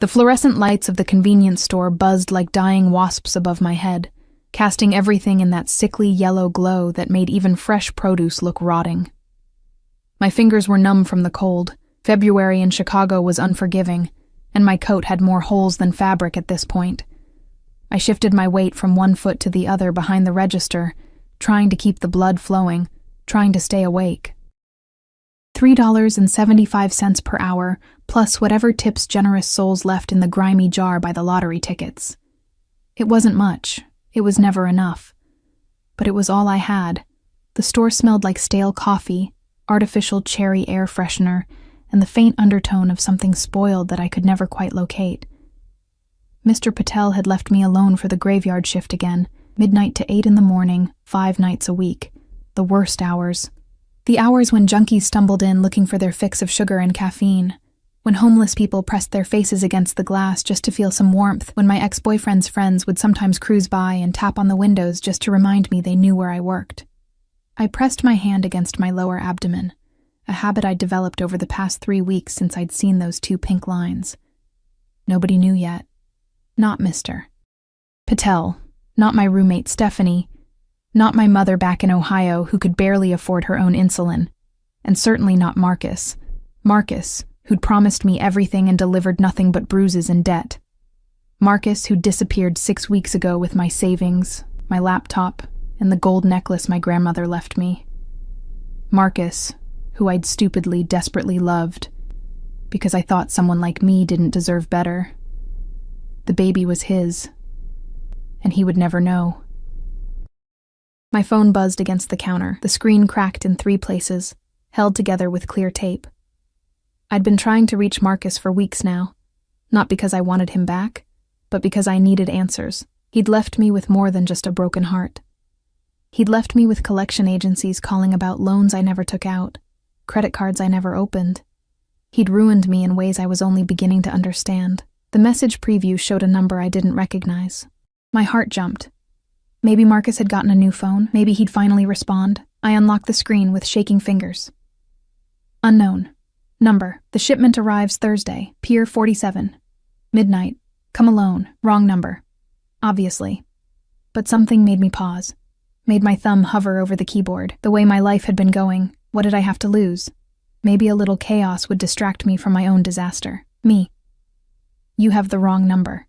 The fluorescent lights of the convenience store buzzed like dying wasps above my head, casting everything in that sickly yellow glow that made even fresh produce look rotting. My fingers were numb from the cold. February in Chicago was unforgiving, and my coat had more holes than fabric at this point. I shifted my weight from one foot to the other behind the register, trying to keep the blood flowing, trying to stay awake. $3.75 per hour, plus whatever tips generous souls left in the grimy jar by the lottery tickets. It wasn't much. It was never enough. But it was all I had. The store smelled like stale coffee, artificial cherry air freshener, and the faint undertone of something spoiled that I could never quite locate. Mr. Patel had left me alone for the graveyard shift again, midnight to 8 in the morning, 5 nights a week. The worst hours. The hours when junkies stumbled in looking for their fix of sugar and caffeine. When homeless people pressed their faces against the glass just to feel some warmth. When my ex-boyfriend's friends would sometimes cruise by and tap on the windows just to remind me they knew where I worked. I pressed my hand against my lower abdomen, a habit I'd developed over the past 3 weeks since I'd seen those 2 pink lines. Nobody knew yet. Not Mr. Patel. Not my roommate Stephanie. Not my mother back in Ohio who could barely afford her own insulin. And certainly not Marcus. Marcus, who'd promised me everything and delivered nothing but bruises and debt. Marcus, who disappeared 6 weeks ago with my savings, my laptop, and the gold necklace my grandmother left me. Marcus, who I'd stupidly, desperately loved, because I thought someone like me didn't deserve better. The baby was his, and he would never know. My phone buzzed against the counter, the screen cracked in 3 places, held together with clear tape. I'd been trying to reach Marcus for weeks now, not because I wanted him back, but because I needed answers. He'd left me with more than just a broken heart. He'd left me with collection agencies calling about loans I never took out, credit cards I never opened. He'd ruined me in ways I was only beginning to understand. The message preview showed a number I didn't recognize. My heart jumped. Maybe Marcus had gotten a new phone. Maybe he'd finally respond. I unlocked the screen with shaking fingers. Unknown. Number. The shipment arrives Thursday. Pier 47. Midnight. Come alone. Wrong number. Obviously. But something made me pause. Made my thumb hover over the keyboard. The way my life had been going, what did I have to lose? Maybe a little chaos would distract me from my own disaster. Me. You have the wrong number.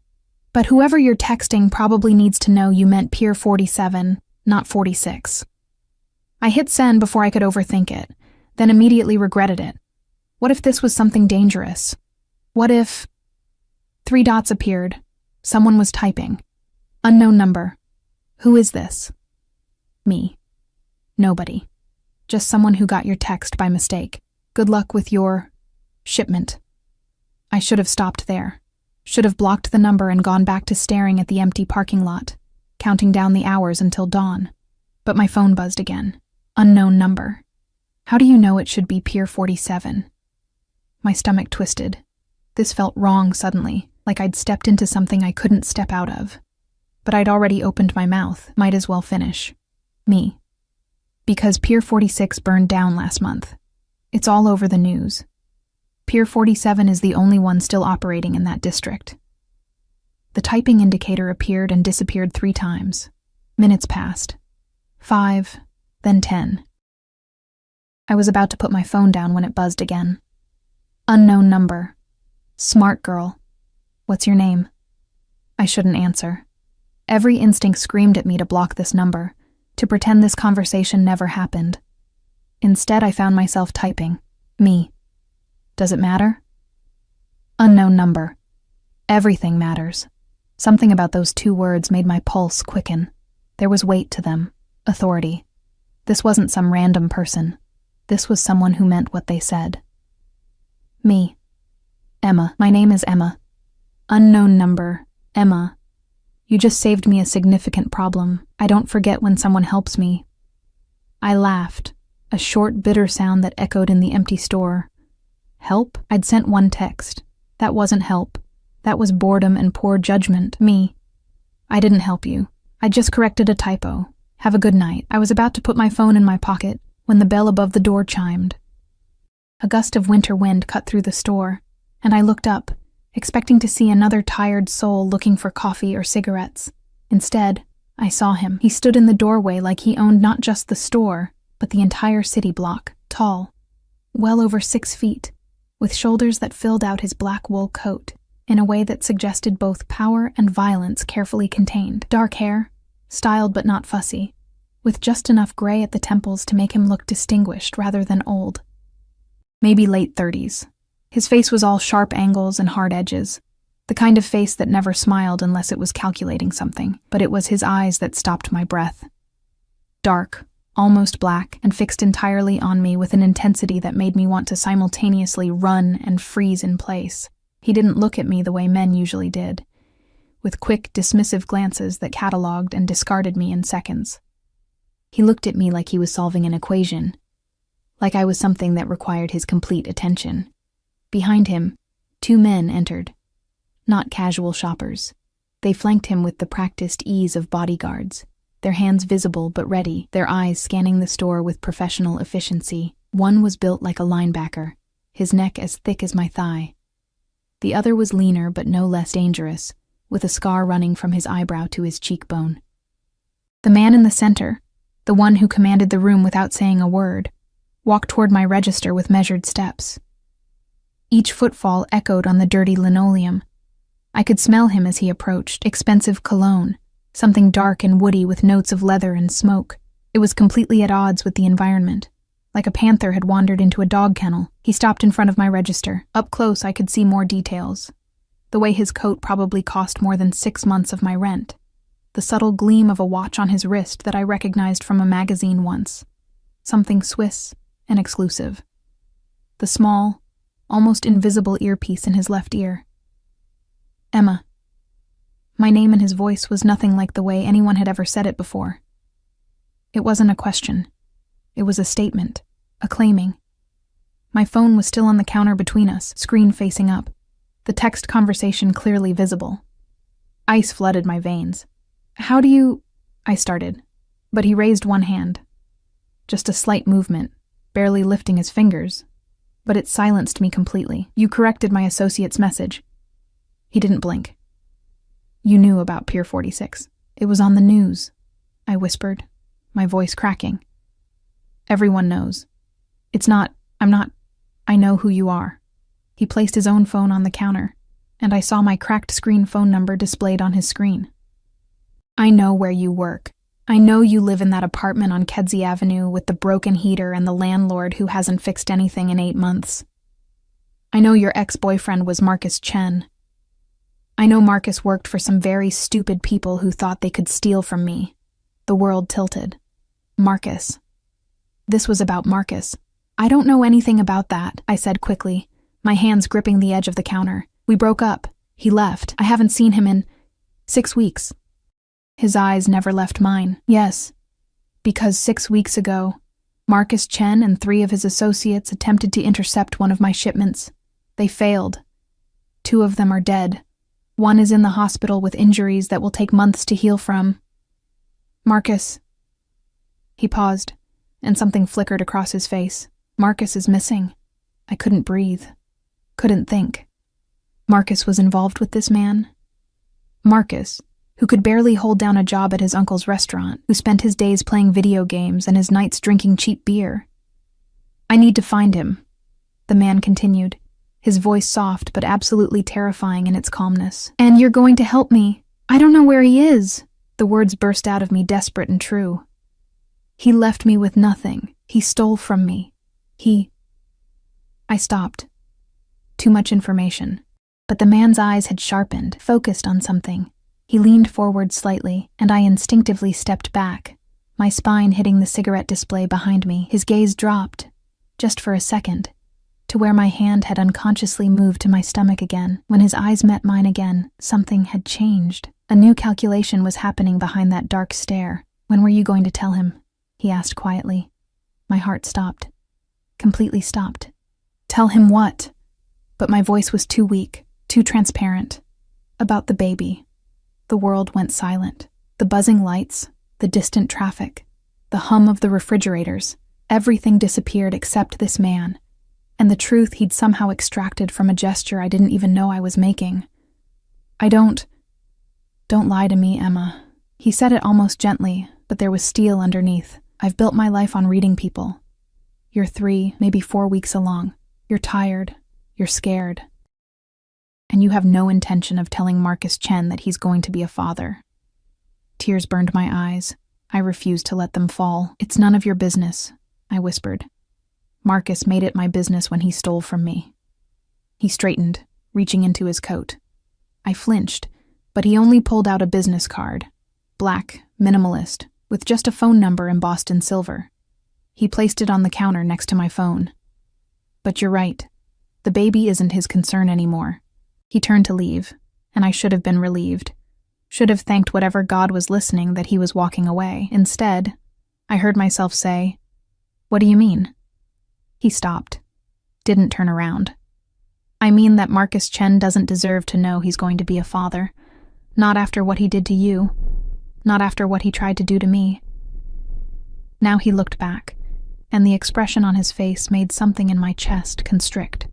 But whoever you're texting probably needs to know you meant Pier 47, not 46. I hit send before I could overthink it, then immediately regretted it. What if this was something dangerous? What if... 3 dots appeared. Someone was typing. Unknown number. Who is this? Me. Nobody. Just someone who got your text by mistake. Good luck with your... shipment. I should have stopped there. Should have blocked the number and gone back to staring at the empty parking lot, counting down the hours until dawn. But my phone buzzed again. Unknown number. How do you know it should be Pier 47? My stomach twisted. This felt wrong suddenly, like I'd stepped into something I couldn't step out of. But I'd already opened my mouth, might as well finish. Me. Because Pier 46 burned down last month. It's all over the news. Pier 47 is the only one still operating in that district. The typing indicator appeared and disappeared 3 times. Minutes passed. 5, then 10. I was about to put my phone down when it buzzed again. Unknown number. Smart girl. What's your name? I shouldn't answer. Every instinct screamed at me to block this number, to pretend this conversation never happened. Instead, I found myself typing. Me. Does it matter? Unknown number. Everything matters. Something about those 2 words made my pulse quicken. There was weight to them. Authority. This wasn't some random person. This was someone who meant what they said. Me. Emma. My name is Emma. Unknown number. Emma. You just saved me a significant problem. I don't forget when someone helps me. I laughed, a short, bitter sound that echoed in the empty store. Help? I'd sent 1 text. That wasn't help. That was boredom and poor judgment. Me. I didn't help you. I just corrected a typo. Have a good night. I was about to put my phone in my pocket when the bell above the door chimed. A gust of winter wind cut through the store, and I looked up, expecting to see another tired soul looking for coffee or cigarettes. Instead, I saw him. He stood in the doorway like he owned not just the store, but the entire city block, tall, well over 6 feet, with shoulders that filled out his black wool coat in a way that suggested both power and violence carefully contained. Dark hair, styled but not fussy, with just enough gray at the temples to make him look distinguished rather than old. Maybe late 30s. His face was all sharp angles and hard edges, the kind of face that never smiled unless it was calculating something, but it was his eyes that stopped my breath. Dark, almost black, and fixed entirely on me with an intensity that made me want to simultaneously run and freeze in place. He didn't look at me the way men usually did, with quick, dismissive glances that catalogued and discarded me in seconds. He looked at me like he was solving an equation, like I was something that required his complete attention. Behind him, 2 men entered. Not casual shoppers. They flanked him with the practiced ease of bodyguards, their hands visible but ready, their eyes scanning the store with professional efficiency. One was built like a linebacker, his neck as thick as my thigh. The other was leaner but no less dangerous, with a scar running from his eyebrow to his cheekbone. The man in the center, the one who commanded the room without saying a word, walked toward my register with measured steps. Each footfall echoed on the dirty linoleum. I could smell him as he approached, expensive cologne, something dark and woody with notes of leather and smoke. It was completely at odds with the environment, like a panther had wandered into a dog kennel. He stopped in front of my register. Up close, I could see more details. The way his coat probably cost more than 6 months of my rent. The subtle gleam of a watch on his wrist that I recognized from a magazine once. Something Swiss and exclusive. The small, almost invisible earpiece in his left ear. Emma. My name in his voice was nothing like the way anyone had ever said it before. It wasn't a question. It was a statement, a claiming. My phone was still on the counter between us, screen facing up, the text conversation clearly visible. Ice flooded my veins. How do you... I started, but he raised one hand. Just a slight movement, barely lifting his fingers, but it silenced me completely. You corrected my associate's message. He didn't blink. You knew about Pier 46. It was on the news, I whispered, my voice cracking. Everyone knows. I know who you are. He placed his own phone on the counter, and I saw my cracked screen phone number displayed on his screen. I know where you work. I know you live in that apartment on Kedzie Avenue with the broken heater and the landlord who hasn't fixed anything in 8 months. I know your ex-boyfriend was Marcus Chen. I know Marcus worked for some very stupid people who thought they could steal from me. The world tilted. Marcus. This was about Marcus. I don't know anything about that, I said quickly, my hands gripping the edge of the counter. We broke up. He left. I haven't seen him in 6 weeks. His eyes never left mine. Yes, because 6 weeks ago, Marcus Chen and 3 of his associates attempted to intercept one of my shipments. They failed. 2 of them are dead. 1 is in the hospital with injuries that will take months to heal from. Marcus. He paused, and something flickered across his face. Marcus is missing. I couldn't breathe. Couldn't think. Marcus was involved with this man? Marcus, who could barely hold down a job at his uncle's restaurant, who spent his days playing video games and his nights drinking cheap beer. I need to find him, the man continued, his voice soft but absolutely terrifying in its calmness. And you're going to help me. I don't know where he is. The words burst out of me, desperate and true. He left me with nothing. He stole from me. I stopped. Too much information. But the man's eyes had sharpened, focused on something. He leaned forward slightly, and I instinctively stepped back, my spine hitting the cigarette display behind me. His gaze dropped, just for a second, to where my hand had unconsciously moved to my stomach again. When his eyes met mine again, something had changed. A new calculation was happening behind that dark stare. When were you going to tell him? He asked quietly. My heart stopped. Completely stopped. Tell him what? But my voice was too weak, too transparent. About the baby. The world went silent. The buzzing lights, the distant traffic, the hum of the refrigerators, everything disappeared except this man. and the truth he'd somehow extracted from a gesture I didn't even know I was making. Don't lie to me, Emma. He said it almost gently, but there was steel underneath. I've built my life on reading people. You're 3, maybe 4 weeks along. You're tired. You're scared. And you have no intention of telling Marcus Chen that he's going to be a father. Tears burned my eyes. I refused to let them fall. It's none of your business, I whispered. Marcus made it my business when he stole from me. He straightened, reaching into his coat. I flinched, but he only pulled out a business card. Black, minimalist, with just a phone number embossed in silver. He placed it on the counter next to my phone. But you're right. The baby isn't his concern anymore. He turned to leave, and I should have been relieved. Should have thanked whatever God was listening that he was walking away. Instead, I heard myself say, "What do you mean?" He stopped. Didn't turn around. I mean that Marcus Chen doesn't deserve to know he's going to be a father. Not after what he did to you. Not after what he tried to do to me. Now he looked back, and the expression on his face made something in my chest constrict.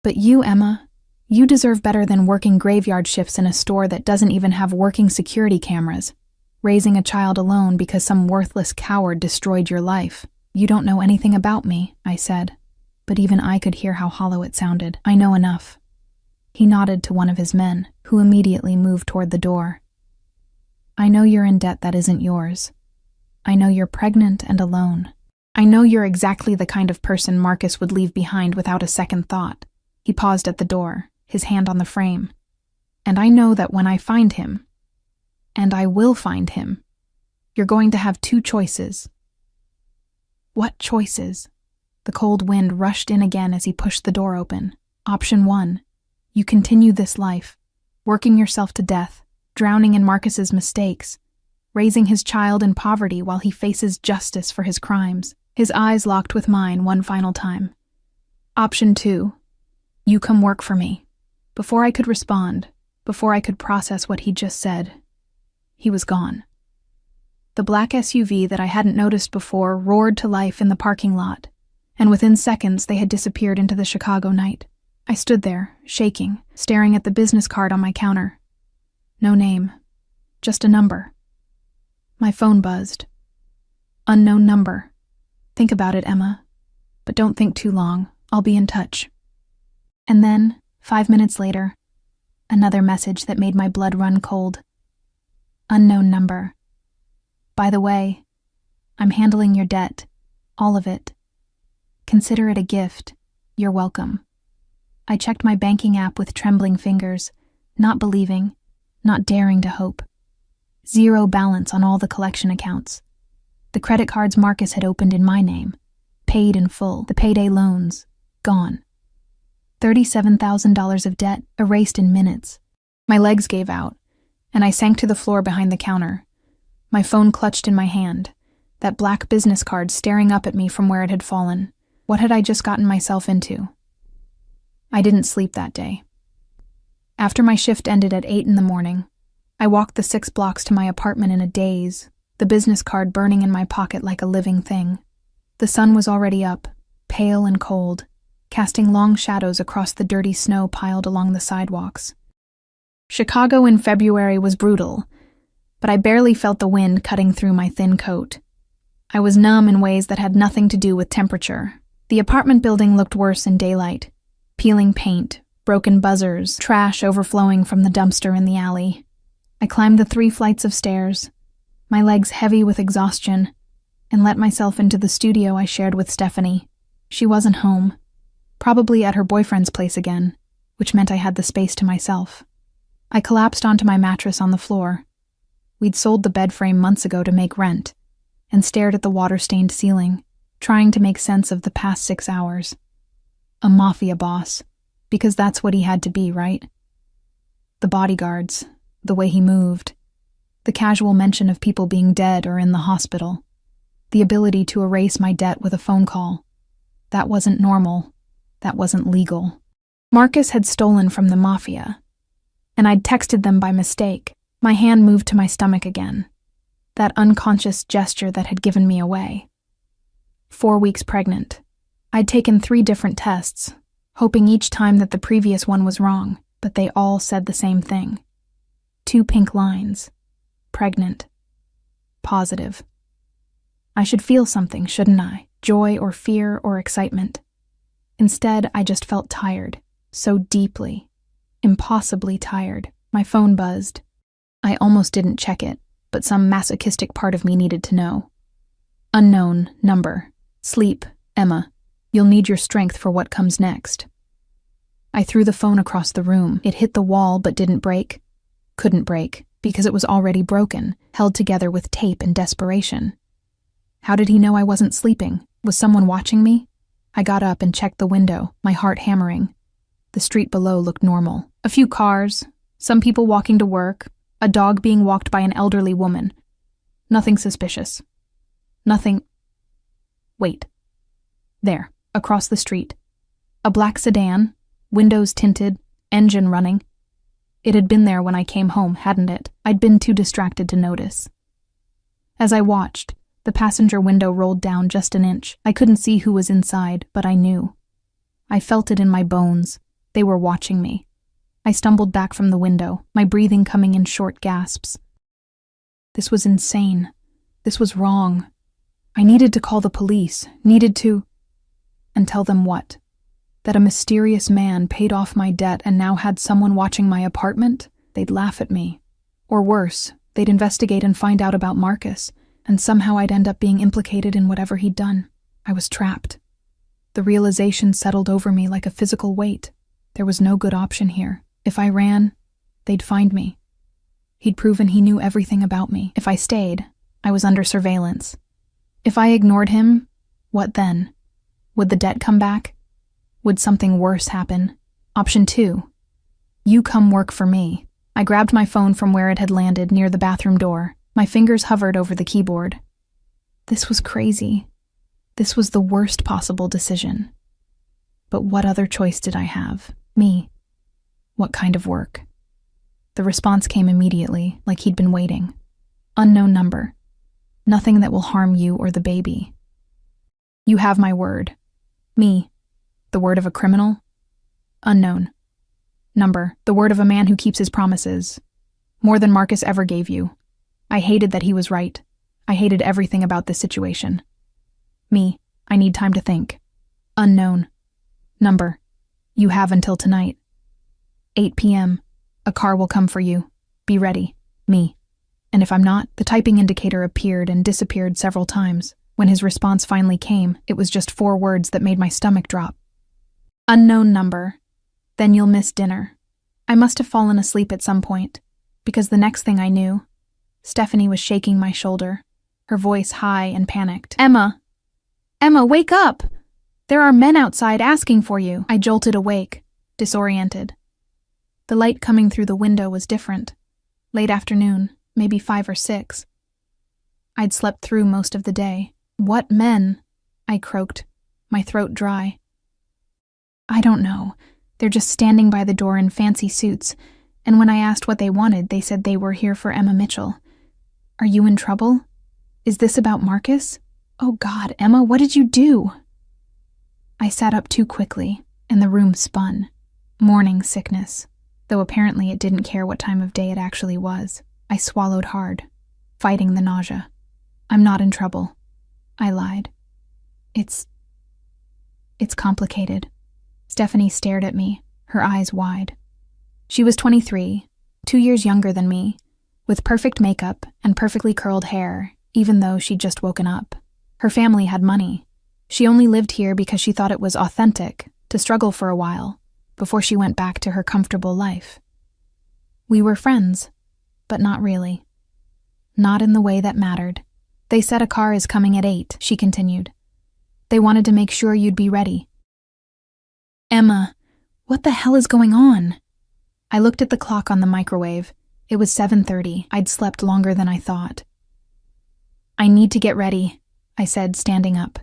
But you, Emma, you deserve better than working graveyard shifts in a store that doesn't even have working security cameras, raising a child alone because some worthless coward destroyed your life. You don't know anything about me, I said, but even I could hear how hollow it sounded. I know enough. He nodded to one of his men, who immediately moved toward the door. I know you're in debt that isn't yours. I know you're pregnant and alone. I know you're exactly the kind of person Marcus would leave behind without a second thought. He paused at the door, his hand on the frame. And I know that when I find him, and I will find him, you're going to have 2 choices. What choices? The cold wind rushed in again as he pushed the door open. Option 1. You continue this life, working yourself to death, drowning in Marcus's mistakes, raising his child in poverty while he faces justice for his crimes. His eyes locked with mine one final time. Option 2. You come work for me. Before I could respond, before I could process what he'd just said, he was gone. The black SUV that I hadn't noticed before roared to life in the parking lot, and within seconds they had disappeared into the Chicago night. I stood there, shaking, staring at the business card on my counter. No name, just a number. My phone buzzed. Unknown number. Think about it, Emma, but don't think too long. I'll be in touch. And then, 5 minutes later, another message that made my blood run cold. Unknown number. By the way, I'm handling your debt, all of it. Consider it a gift. You're welcome. I checked my banking app with trembling fingers, not believing, not daring to hope. 0 balance on all the collection accounts. The credit cards Marcus had opened in my name, paid in full, the payday loans, gone. $37,000 of debt erased in minutes. My legs gave out, and I sank to the floor behind the counter. My phone clutched in my hand, that black business card staring up at me from where it had fallen. What had I just gotten myself into? I didn't sleep that day. After my shift ended at 8 in the morning, I walked the 6 blocks to my apartment in a daze, the business card burning in my pocket like a living thing. The sun was already up, pale and cold, casting long shadows across the dirty snow piled along the sidewalks. Chicago in February was brutal, but I barely felt the wind cutting through my thin coat. I was numb in ways that had nothing to do with temperature. The apartment building looked worse in daylight. Peeling paint, broken buzzers, trash overflowing from the dumpster in the alley. I climbed the 3 flights of stairs, my legs heavy with exhaustion, and let myself into the studio I shared with Stephanie. She wasn't home, probably at her boyfriend's place again, which meant I had the space to myself. I collapsed onto my mattress on the floor. We'd sold the bed frame months ago to make rent, and stared at the water-stained ceiling, trying to make sense of the past 6 hours. A mafia boss, because that's what he had to be, right? The bodyguards, the way he moved, the casual mention of people being dead or in the hospital, the ability to erase my debt with a phone call. That wasn't normal. That wasn't legal. Marcus had stolen from the mafia, and I'd texted them by mistake. My hand moved to my stomach again, that unconscious gesture that had given me away. 4 weeks pregnant, I'd taken 3 different tests, hoping each time that the previous one was wrong, but they all said the same thing. 2 pink lines. Pregnant. Positive. I should feel something, shouldn't I? Joy or fear or excitement. Instead, I just felt tired. So deeply. Impossibly tired. My phone buzzed. I almost didn't check it, but some masochistic part of me needed to know. Unknown number. Sleep, Emma. You'll need your strength for what comes next. I threw the phone across the room. It hit the wall but didn't break. Couldn't break, because it was already broken, held together with tape and desperation. How did he know I wasn't sleeping? Was someone watching me? I got up and checked the window, my heart hammering. The street below looked normal. A few cars, some people walking to work, a dog being walked by an elderly woman. Nothing suspicious. Nothing. Wait. There, across the street. A black sedan, windows tinted, engine running. It had been there when I came home, hadn't it? I'd been too distracted to notice. As I watched, the passenger window rolled down just an inch. I couldn't see who was inside, but I knew. I felt it in my bones. They were watching me. I stumbled back from the window, my breathing coming in short gasps. This was insane. This was wrong. I needed to call the police, needed to... And tell them what? That a mysterious man paid off my debt and now had someone watching my apartment? They'd laugh at me. Or worse, they'd investigate and find out about Marcus, and somehow I'd end up being implicated in whatever he'd done. I was trapped. The realization settled over me like a physical weight. There was no good option here. If I ran, they'd find me. He'd proven he knew everything about me. If I stayed, I was under surveillance. If I ignored him, what then? Would the debt come back? Would something worse happen? Option 2. You come work for me. I grabbed my phone from where it had landed near the bathroom door. My fingers hovered over the keyboard. This was crazy. This was the worst possible decision. But what other choice did I have? Me. What kind of work? The response came immediately, like he'd been waiting. Unknown number. Nothing that will harm you or the baby. You have my word. Me. The word of a criminal? Unknown. Number. The word of a man who keeps his promises. More than Marcus ever gave you. I hated that he was right. I hated everything about this situation. Me. I need time to think. Unknown. Number. You have until tonight. 8 p.m. A car will come for you. Be ready. Me. And if I'm not, the typing indicator appeared and disappeared several times. When his response finally came, it was just 4 words that made my stomach drop. Unknown number. Then you'll miss dinner. I must have fallen asleep at some point, because the next thing I knew, Stephanie was shaking my shoulder, her voice high and panicked. Emma! Emma, wake up! There are men outside asking for you. I jolted awake, disoriented. The light coming through the window was different. Late afternoon, maybe 5 or 6. I'd slept through most of the day. What men? I croaked, my throat dry. I don't know. They're just standing by the door in fancy suits, and when I asked what they wanted, they said they were here for Emma Mitchell. Are you in trouble? Is this about Marcus? Oh God, Emma, what did you do? I sat up too quickly, and the room spun. Morning sickness, though apparently it didn't care what time of day it actually was. I swallowed hard, fighting the nausea. I'm not in trouble. I lied. It's complicated. Stephanie stared at me, her eyes wide. She was 23, 2 years younger than me, with perfect makeup and perfectly curled hair, even though she'd just woken up. Her family had money. She only lived here because she thought it was authentic to struggle for a while, before she went back to her comfortable life. We were friends, but not really. Not in the way that mattered. They said a car is coming at 8, she continued. They wanted to make sure you'd be ready. Emma, what the hell is going on? I looked at the clock on the microwave. It was 7:30. I'd slept longer than I thought. I need to get ready, I said, standing up.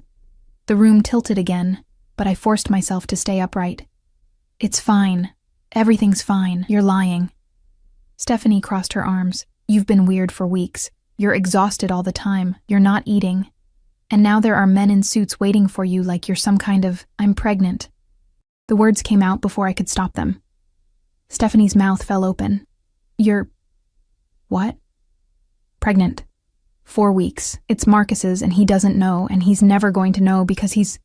The room tilted again, but I forced myself to stay upright. It's fine. Everything's fine. You're lying. Stephanie crossed her arms. You've been weird for weeks. You're exhausted all the time. You're not eating. And now there are men in suits waiting for you like you're some kind of, I'm pregnant. The words came out before I could stop them. Stephanie's mouth fell open. You're... what? Pregnant. 4 weeks. It's Marcus's and he doesn't know, and he's never going to know because he's...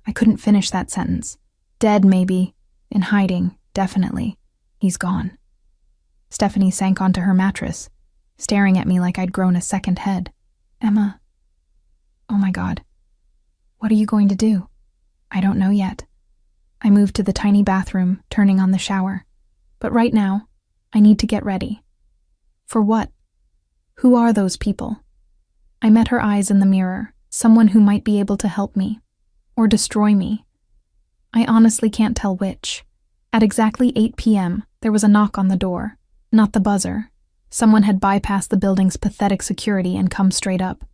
I couldn't finish that sentence. Dead, maybe. In hiding, definitely. He's gone. Stephanie sank onto her mattress, staring at me like I'd grown a second head. Emma... oh my God. What are you going to do? I don't know yet. I moved to the tiny bathroom, turning on the shower. But right now, I need to get ready. For what? Who are those people? I met her eyes in the mirror, someone who might be able to help me, or destroy me. I honestly can't tell which. At exactly 8 p.m., there was a knock on the door, not the buzzer. Someone had bypassed the building's pathetic security and come straight up.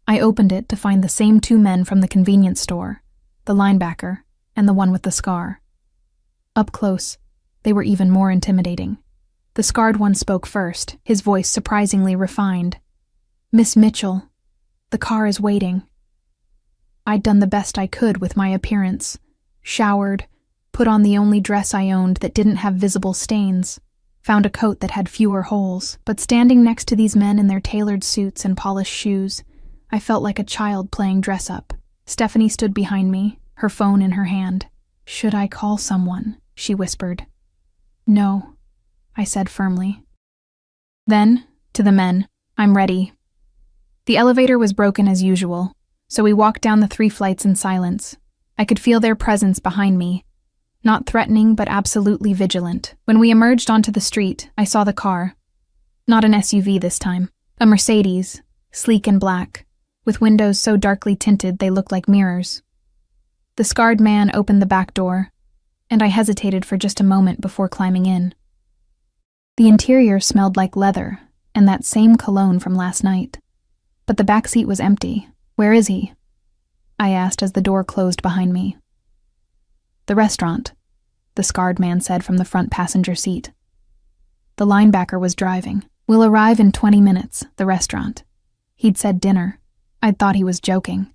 I opened it to find the same 2 men from the convenience store, the linebacker and the one with the scar. Up close, they were even more intimidating. The scarred one spoke first, his voice surprisingly refined. Miss Mitchell, the car is waiting. I'd done the best I could with my appearance, showered, put on the only dress I owned that didn't have visible stains, found a coat that had fewer holes, but standing next to these men in their tailored suits and polished shoes, I felt like a child playing dress-up. Stephanie stood behind me, her phone in her hand. Should I call someone? She whispered. No, I said firmly. Then, to the men, I'm ready. The elevator was broken as usual, so we walked down the 3 flights in silence. I could feel their presence behind me, not threatening but absolutely vigilant. When we emerged onto the street, I saw the car. Not an SUV this time, a Mercedes, sleek and black, with windows so darkly tinted they looked like mirrors. The scarred man opened the back door, and I hesitated for just a moment before climbing in. The interior smelled like leather and that same cologne from last night. But the back seat was empty. Where is he? I asked as the door closed behind me. The restaurant, the scarred man said from the front passenger seat. The linebacker was driving. We'll arrive in 20 minutes, the restaurant. He'd said dinner. I'd thought he was joking.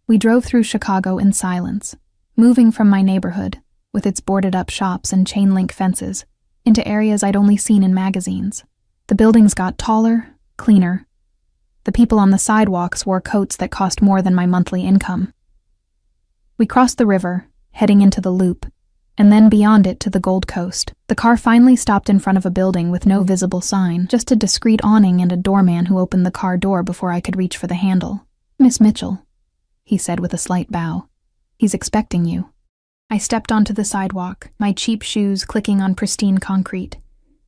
We drove through Chicago in silence, moving from my neighborhood, with its boarded-up shops and chain-link fences, into areas I'd only seen in magazines. The buildings got taller, cleaner. The people on the sidewalks wore coats that cost more than my monthly income. We crossed the river, heading into the Loop, and then beyond it to the Gold Coast. The car finally stopped in front of a building with no visible sign, just a discreet awning and a doorman who opened the car door before I could reach for the handle. Miss Mitchell, he said with a slight bow. He's expecting you. I stepped onto the sidewalk, my cheap shoes clicking on pristine concrete.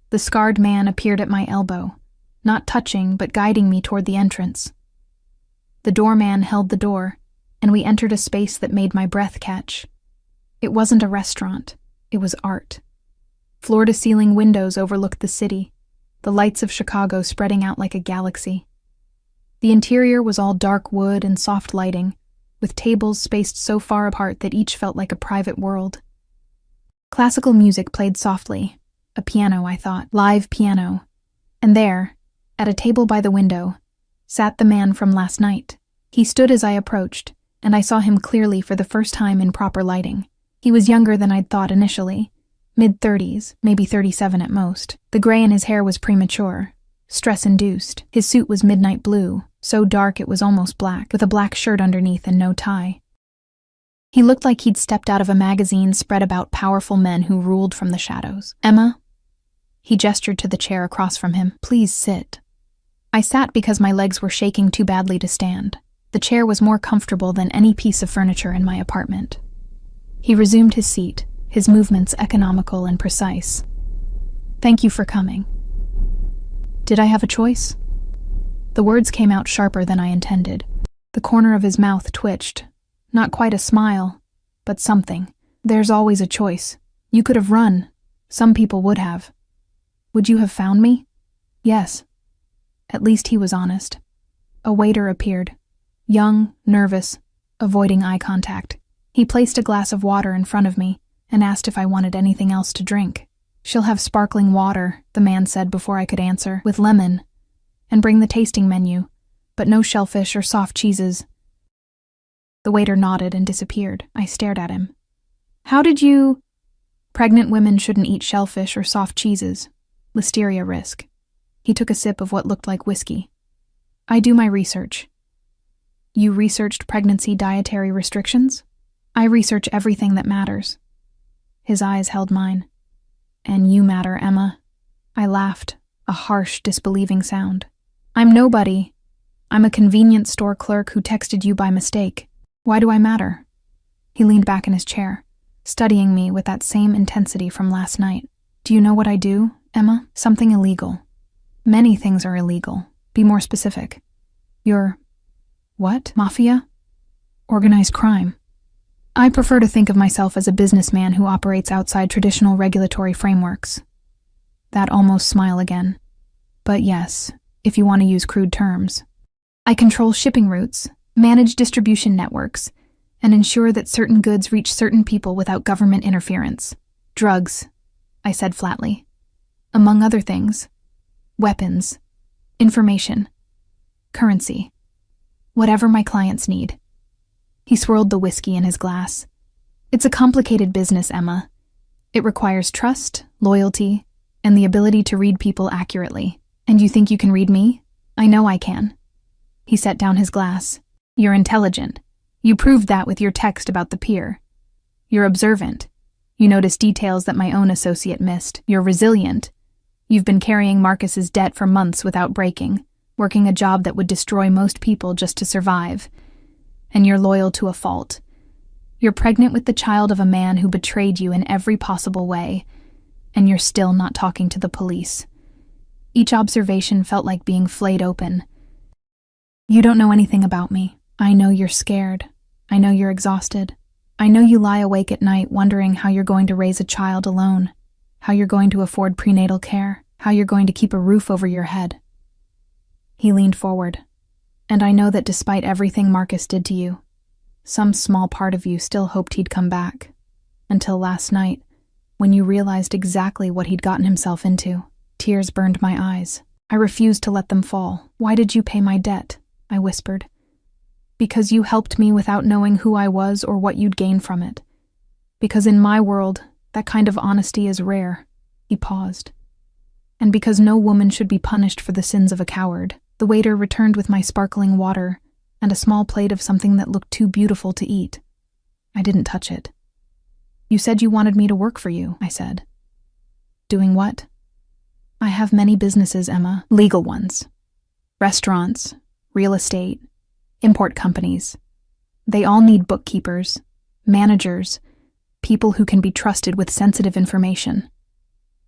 The scarred man appeared at my elbow, not touching but guiding me toward the entrance. The doorman held the door, and we entered a space that made my breath catch. It wasn't a restaurant, it was art. Floor-to-ceiling windows overlooked the city, the lights of Chicago spreading out like a galaxy. The interior was all dark wood and soft lighting, with tables spaced so far apart that each felt like a private world. Classical music played softly, a piano, I thought, live piano. And there, at a table by the window, sat the man from last night. He stood as I approached, and I saw him clearly for the first time in proper lighting. He was younger than I'd thought initially, mid-30s, maybe 37 at most. The gray in his hair was premature, stress-induced. His suit was midnight blue, so dark it was almost black, with a black shirt underneath and no tie. He looked like he'd stepped out of a magazine spread about powerful men who ruled from the shadows. Emma? He gestured to the chair across from him. Please sit. I sat because my legs were shaking too badly to stand. The chair was more comfortable than any piece of furniture in my apartment. He resumed his seat, his movements economical and precise. Thank you for coming. Did I have a choice? The words came out sharper than I intended. The corner of his mouth twitched. Not quite a smile, but something. There's always a choice. You could have run. Some people would have. Would you have found me? Yes. At least he was honest. A waiter appeared. Young, nervous, avoiding eye contact. He placed a glass of water in front of me and asked if I wanted anything else to drink. She'll have sparkling water, the man said before I could answer, with lemon. And bring the tasting menu. but no shellfish or soft cheeses. The waiter nodded and disappeared. I stared at him. How did you... Pregnant women shouldn't eat shellfish or soft cheeses. Listeria risk. He took a sip of what looked like whiskey. I do my research. You researched pregnancy dietary restrictions? I research everything that matters. His eyes held mine. And you matter, Emma. I laughed, a harsh, disbelieving sound. I'm nobody. I'm a convenience store clerk who texted you by mistake. Why do I matter? He leaned back in his chair, studying me with that same intensity from last night. Do you know what I do, Emma? Something illegal. Many things are illegal. Be more specific. You're... what? Mafia? Organized crime. I prefer to think of myself as a businessman who operates outside traditional regulatory frameworks. That almost smile again. But yes, if you want to use crude terms. I control shipping routes, manage distribution networks, and ensure that certain goods reach certain people without government interference. Drugs, I said flatly. Among other things. Weapons. Information. Currency. Whatever my clients need. He swirled the whiskey in his glass. It's a complicated business, Emma. It requires trust, loyalty, and the ability to read people accurately. And you think you can read me? I know I can. He set down his glass. You're intelligent. You proved that with your text about the pier. You're observant. You notice details that my own associate missed. You're resilient. You've been carrying Marcus's debt for months without breaking, working a job that would destroy most people just to survive. And you're loyal to a fault. You're pregnant with the child of a man who betrayed you in every possible way, and you're still not talking to the police. Each observation felt like being flayed open. You don't know anything about me. I know you're scared. I know you're exhausted. I know you lie awake at night wondering how you're going to raise a child alone, how you're going to afford prenatal care, how you're going to keep a roof over your head. He leaned forward. And I know that despite everything Marcus did to you, some small part of you still hoped he'd come back. Until last night, when you realized exactly what he'd gotten himself into. Tears burned my eyes. I refused to let them fall. Why did you pay my debt? I whispered. Because you helped me without knowing who I was or what you'd gain from it. Because in my world, that kind of honesty is rare. He paused. And because no woman should be punished for the sins of a coward. The waiter returned with my sparkling water and a small plate of something that looked too beautiful to eat. I didn't touch it. You said you wanted me to work for you, I said. Doing what? I have many businesses, Emma. Legal ones. Restaurants, real estate, import companies. They all need bookkeepers, managers, people who can be trusted with sensitive information.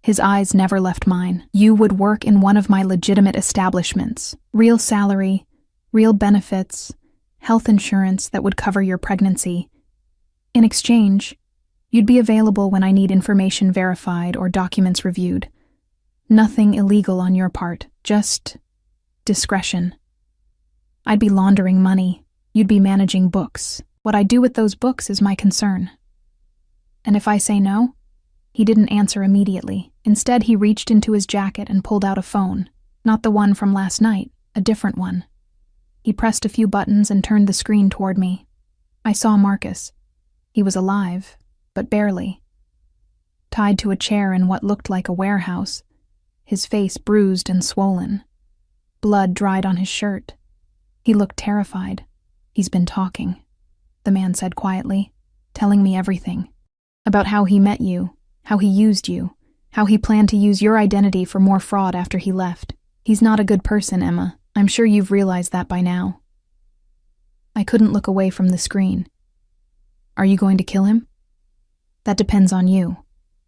His eyes never left mine. You would work in one of my legitimate establishments. Real salary, real benefits, health insurance that would cover your pregnancy. In exchange, you'd be available when I need information verified or documents reviewed. Nothing illegal on your part, just discretion. I'd be laundering money. You'd be managing books. What I do with those books is my concern. And if I say no? He didn't answer immediately. Instead, he reached into his jacket and pulled out a phone. Not the one from last night, a different one. He pressed a few buttons and turned the screen toward me. I saw Marcus. He was alive, but barely. Tied to a chair in what looked like a warehouse, his face bruised and swollen. Blood dried on his shirt. He looked terrified. He's been talking, the man said quietly, telling me everything. About how he met you, how he used you, how he planned to use your identity for more fraud after he left. He's not a good person, Emma. I'm sure you've realized that by now. I couldn't look away from the screen. Are you going to kill him? That depends on you.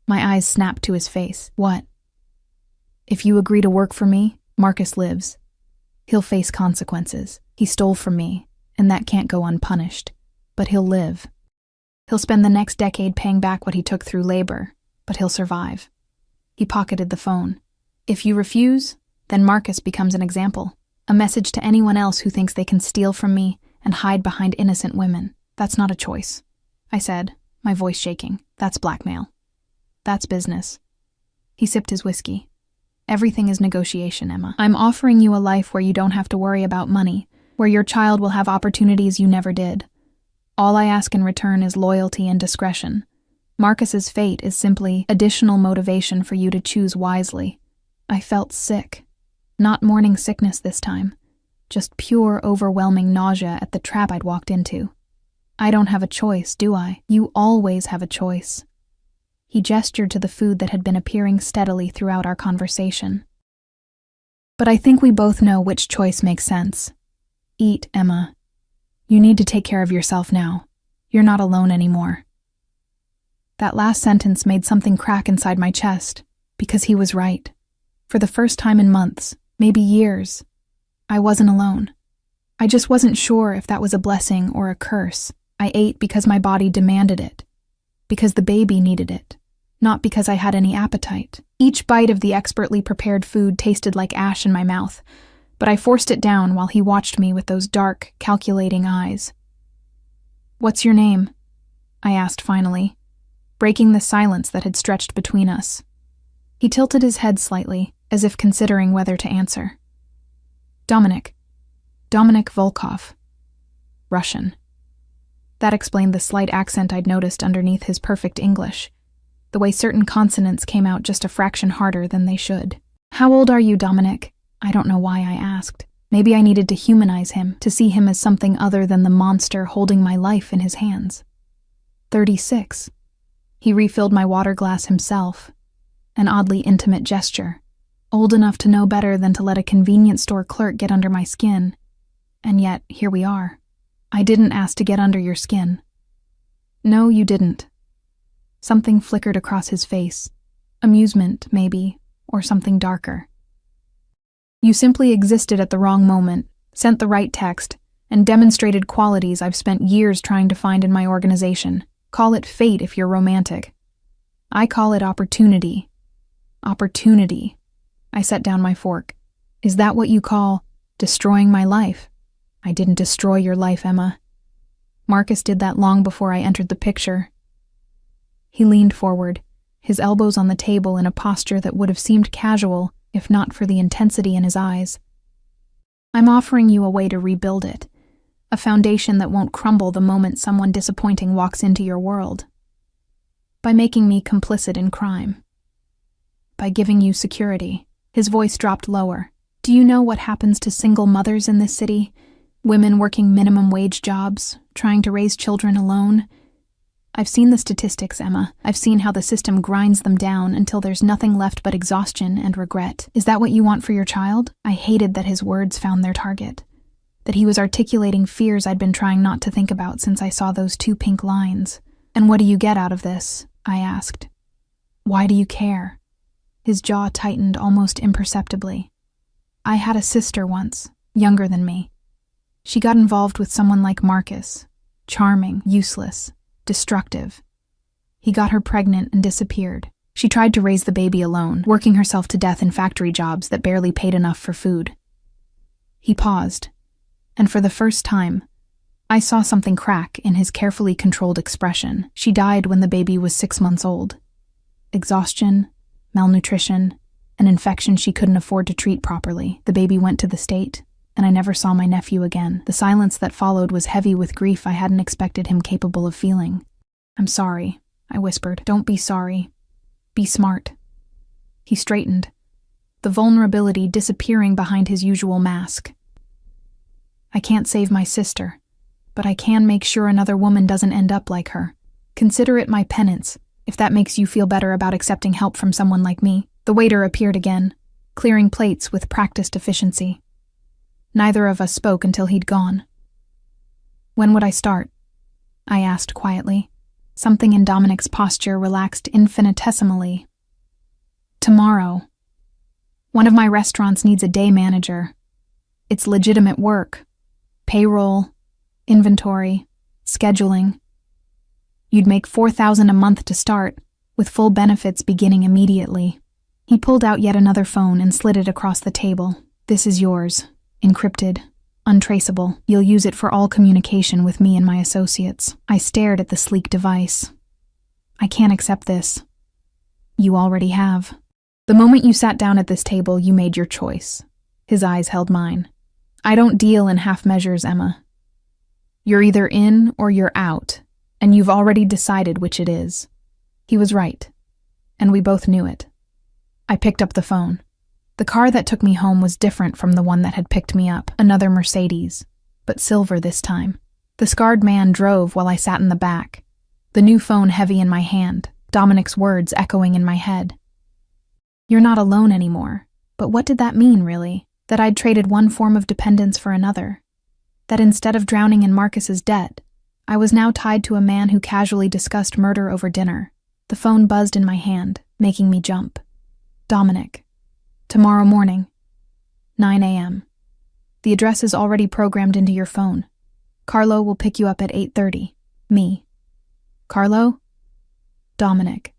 My eyes snapped to his face. What? If you agree to work for me, Marcus lives. He'll face consequences. He stole from me, and that can't go unpunished. But he'll live. He'll spend the next decade paying back what he took through labor, but he'll survive. He pocketed the phone. If you refuse, then Marcus becomes an example, a message to anyone else who thinks they can steal from me and hide behind innocent women. That's not a choice, I said, my voice shaking. That's blackmail. That's business. He sipped his whiskey. Everything is negotiation, Emma. I'm offering you a life where you don't have to worry about money, where your child will have opportunities you never did. All I ask in return is loyalty and discretion. Marcus's fate is simply additional motivation for you to choose wisely. I felt sick. Not morning sickness this time. Just pure, overwhelming nausea at the trap I'd walked into. I don't have a choice, do I? You always have a choice. He gestured to the food that had been appearing steadily throughout our conversation. But I think we both know which choice makes sense. Eat, Emma. You need to take care of yourself now. You're not alone anymore. That last sentence made something crack inside my chest, because he was right. For the first time in months, maybe years, I wasn't alone. I just wasn't sure if that was a blessing or a curse. I ate because my body demanded it, because the baby needed it, not because I had any appetite. Each bite of the expertly prepared food tasted like ash in my mouth, but I forced it down while he watched me with those dark, calculating eyes. "What's your name?" I asked finally, breaking the silence that had stretched between us. He tilted his head slightly, as if considering whether to answer. Dominic Volkov. Russian. That explained the slight accent I'd noticed underneath his perfect English, the way certain consonants came out just a fraction harder than they should. "How old are you, Dominic?" I don't know why I asked. Maybe I needed to humanize him, to see him as something other than the monster holding my life in his hands. 36. He refilled my water glass himself, an oddly intimate gesture, old enough to know better than to let a convenience store clerk get under my skin. And yet, here we are. I didn't ask to get under your skin. No, you didn't. Something flickered across his face. Amusement, maybe, or something darker. You simply existed at the wrong moment, sent the right text, and demonstrated qualities I've spent years trying to find in my organization. Call it fate if you're romantic. I call it opportunity. Opportunity. I set down my fork. Is that what you call destroying my life? I didn't destroy your life, Emma. Marcus did that long before I entered the picture. He leaned forward, his elbows on the table in a posture that would have seemed casual if not for the intensity in his eyes. I'm offering you a way to rebuild it, a foundation that won't crumble the moment someone disappointing walks into your world. By making me complicit in crime. By giving you security. His voice dropped lower. Do you know what happens to single mothers in this city? Women working minimum wage jobs, trying to raise children alone? I've seen the statistics, Emma. I've seen how the system grinds them down until there's nothing left but exhaustion and regret. Is that what you want for your child? I hated that his words found their target. That he was articulating fears I'd been trying not to think about since I saw those 2 pink lines. And what do you get out of this? I asked. Why do you care? His jaw tightened almost imperceptibly. I had a sister once, younger than me. She got involved with someone like Marcus. Charming, useless, destructive. He got her pregnant and disappeared. She tried to raise the baby alone, working herself to death in factory jobs that barely paid enough for food. He paused, and for the first time, I saw something crack in his carefully controlled expression. She died when the baby was 6 months old. Exhaustion, malnutrition, an infection she couldn't afford to treat properly. The baby went to the state, and I never saw my nephew again. The silence that followed was heavy with grief I hadn't expected him capable of feeling. I'm sorry, I whispered. Don't be sorry. Be smart. He straightened, the vulnerability disappearing behind his usual mask. I can't save my sister, but I can make sure another woman doesn't end up like her. Consider it my penance, if that makes you feel better about accepting help from someone like me. The waiter appeared again, clearing plates with practiced efficiency. Neither of us spoke until he'd gone. When would I start? I asked quietly. Something in Dominic's posture relaxed infinitesimally. Tomorrow. One of my restaurants needs a day manager. It's legitimate work. Payroll, inventory, scheduling. You'd make $4,000 a month to start, with full benefits beginning immediately. He pulled out yet another phone and slid it across the table. This is yours. Encrypted, untraceable. You'll use it for all communication with me and my associates. I stared at the sleek device. I can't accept this. You already have. The moment you sat down at this table, you made your choice. His eyes held mine. I don't deal in half measures, Emma. You're either in or you're out, and you've already decided which it is. He was right, and we both knew it. I picked up the phone. The car that took me home was different from the one that had picked me up, another Mercedes, but silver this time. The scarred man drove while I sat in the back, the new phone heavy in my hand, Dominic's words echoing in my head. You're not alone anymore, but what did that mean, really? That I'd traded one form of dependence for another? That instead of drowning in Marcus's debt, I was now tied to a man who casually discussed murder over dinner. The phone buzzed in my hand, making me jump. Dominic. Tomorrow morning, 9 a.m. The address is already programmed into your phone. Carlo will pick you up at 8:30. Me. Carlo? Dominic.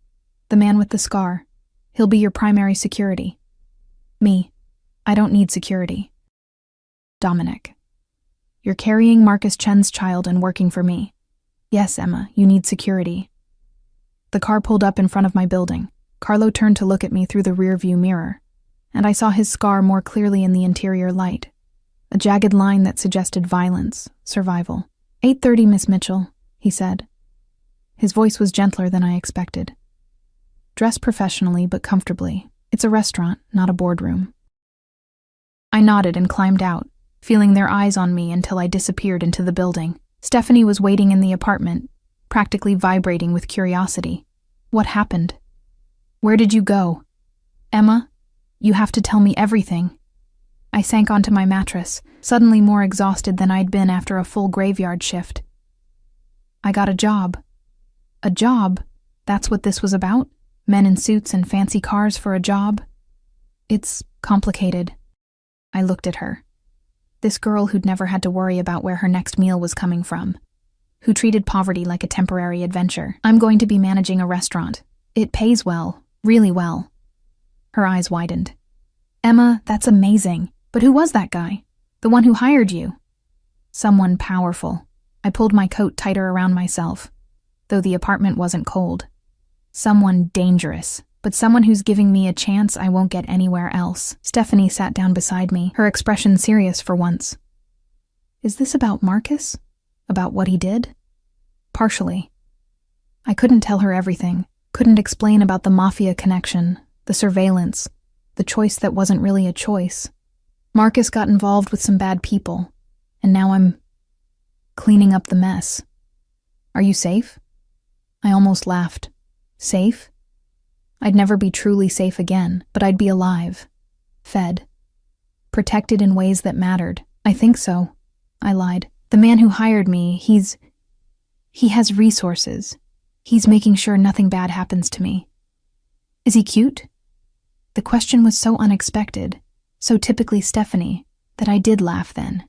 The man with the scar. He'll be your primary security. Me. I don't need security. Dominic. You're carrying Marcus Chen's child and working for me. Yes, Emma, you need security. The car pulled up in front of my building. Carlo turned to look at me through the rearview mirror, and I saw his scar more clearly in the interior light. A jagged line that suggested violence, survival. 8:30, Miss Mitchell, he said. His voice was gentler than I expected. Dress professionally but comfortably. It's a restaurant, not a boardroom. I nodded and climbed out, feeling their eyes on me until I disappeared into the building. Stephanie was waiting in the apartment, practically vibrating with curiosity. What happened? Where did you go? Emma, you have to tell me everything. I sank onto my mattress, suddenly more exhausted than I'd been after a full graveyard shift. I got a job. A job? That's what this was about? Men in suits and fancy cars for a job? It's complicated. I looked at her. This girl who'd never had to worry about where her next meal was coming from, who treated poverty like a temporary adventure. I'm going to be managing a restaurant. It pays well, really well. Her eyes widened. Emma, that's amazing. But who was that guy? The one who hired you? Someone powerful. I pulled my coat tighter around myself, though the apartment wasn't cold. Someone dangerous, but someone who's giving me a chance I won't get anywhere else. Stephanie sat down beside me, her expression serious for once. Is this about Marcus? About what he did? Partially. I couldn't tell her everything, couldn't explain about the mafia connection, the surveillance, the choice that wasn't really a choice. Marcus got involved with some bad people, and now I'm cleaning up the mess. Are you safe? I almost laughed. Safe? I'd never be truly safe again, but I'd be alive, fed, protected in ways that mattered. I think so. I lied. The man who hired me, he has resources. He's making sure nothing bad happens to me. Is he cute? The question was so unexpected, so typically Stephanie, that I did laugh then.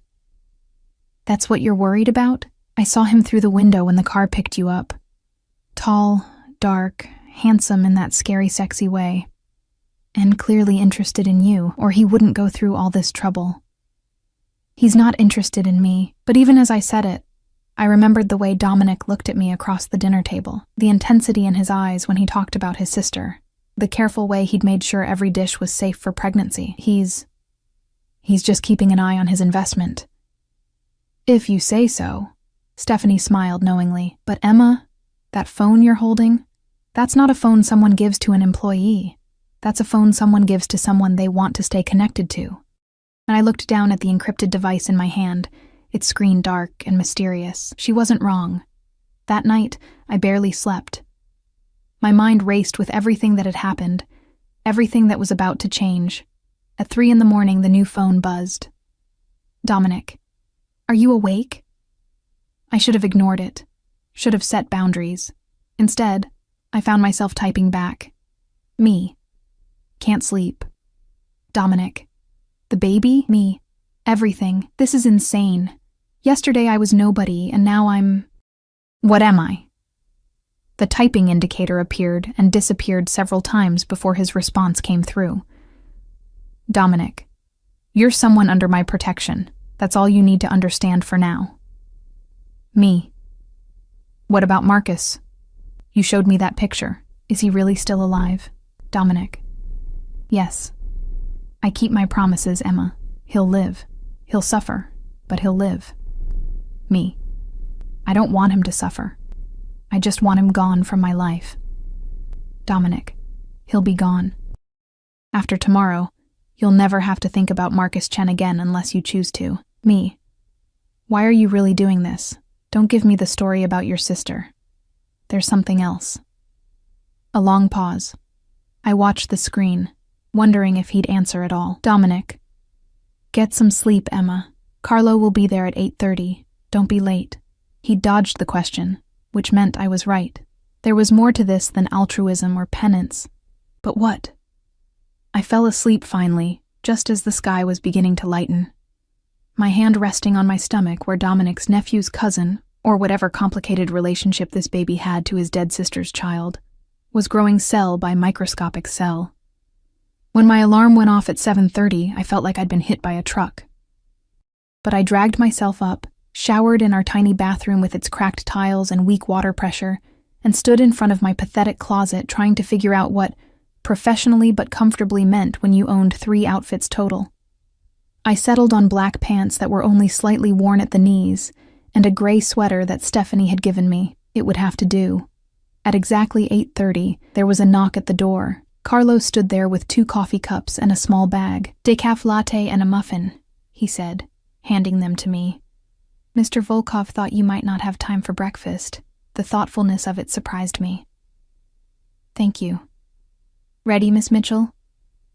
That's what you're worried about? I saw him through the window when the car picked you up. Tall, dark, handsome in that scary, sexy way. And clearly interested in you, or he wouldn't go through all this trouble. He's not interested in me, but even as I said it, I remembered the way Dominic looked at me across the dinner table, the intensity in his eyes when he talked about his sister, the careful way he'd made sure every dish was safe for pregnancy. He's just keeping an eye on his investment. If you say so. Stephanie smiled knowingly. But Emma, that phone you're holding, that's not a phone someone gives to an employee. That's a phone someone gives to someone they want to stay connected to. And I looked down at the encrypted device in my hand, its screen dark and mysterious. She wasn't wrong. That night, I barely slept. My mind raced with everything that had happened, everything that was about to change. At 3 a.m, the new phone buzzed. Dominic, are you awake? I should have ignored it, should have set boundaries. Instead, I found myself typing back. Me. Can't sleep. Dominic. The baby? Me. Everything. This is insane. Yesterday I was nobody, and now I'm... What am I? The typing indicator appeared and disappeared several times before his response came through. Dominic, you're someone under my protection. That's all you need to understand for now. Me. What about Marcus? You showed me that picture. Is he really still alive? Dominic. Yes. I keep my promises, Emma. He'll live. He'll suffer, but he'll live. Me. I don't want him to suffer. I just want him gone from my life. Dominic. He'll be gone. After tomorrow, you'll never have to think about Marcus Chen again unless you choose to. Me. Why are you really doing this? Don't give me the story about your sister. There's something else. A long pause. I watched the screen, wondering if he'd answer at all. Dominic. Get some sleep, Emma. Carlo will be there at 8:30. Don't be late. He dodged the question, which meant I was right. There was more to this than altruism or penance. But what? I fell asleep finally, just as the sky was beginning to lighten. My hand resting on my stomach where Dominic's nephew's cousin, or whatever complicated relationship this baby had to his dead sister's child, was growing cell by microscopic cell. When my alarm went off at 7:30, I felt like I'd been hit by a truck. But I dragged myself up, showered in our tiny bathroom with its cracked tiles and weak water pressure, and stood in front of my pathetic closet trying to figure out what professionally but comfortably meant when you owned 3 outfits total. I settled on black pants that were only slightly worn at the knees, and a gray sweater that Stephanie had given me. It would have to do. At exactly 8:30, there was a knock at the door. Carlo stood there with 2 coffee cups and a small bag. Decaf latte and a muffin, he said, handing them to me. Mr. Volkov thought you might not have time for breakfast. The thoughtfulness of it surprised me. Thank you. Ready, Miss Mitchell?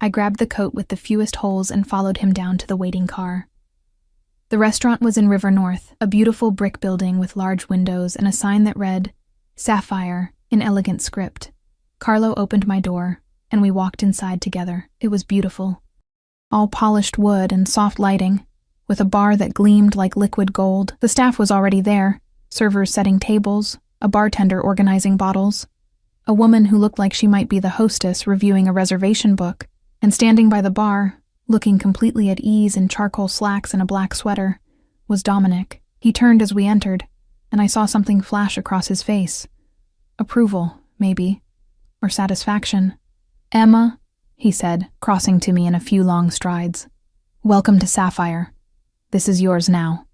I grabbed the coat with the fewest holes and followed him down to the waiting car. The restaurant was in River North, a beautiful brick building with large windows and a sign that read, Sapphire, in elegant script. Carlo opened my door, and we walked inside together. It was beautiful. All polished wood and soft lighting, with a bar that gleamed like liquid gold. The staff was already there, servers setting tables, a bartender organizing bottles, a woman who looked like she might be the hostess reviewing a reservation book, and standing by the bar, looking completely at ease in charcoal slacks and a black sweater, was Dominic. He turned as we entered, and I saw something flash across his face. Approval, maybe, or satisfaction. Emma, he said, crossing to me in a few long strides. Welcome to Sapphire. This is yours now.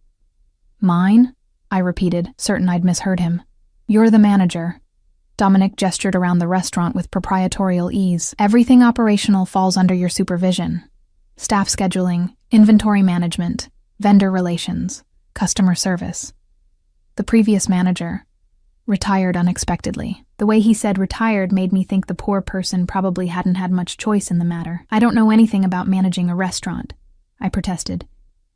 Mine? I repeated, certain I'd misheard him. You're the manager. Dominic gestured around the restaurant with proprietorial ease. Everything operational falls under your supervision. Staff scheduling, inventory management, vendor relations, customer service. The previous manager retired unexpectedly. The way he said retired made me think the poor person probably hadn't had much choice in the matter. I don't know anything about managing a restaurant, I protested,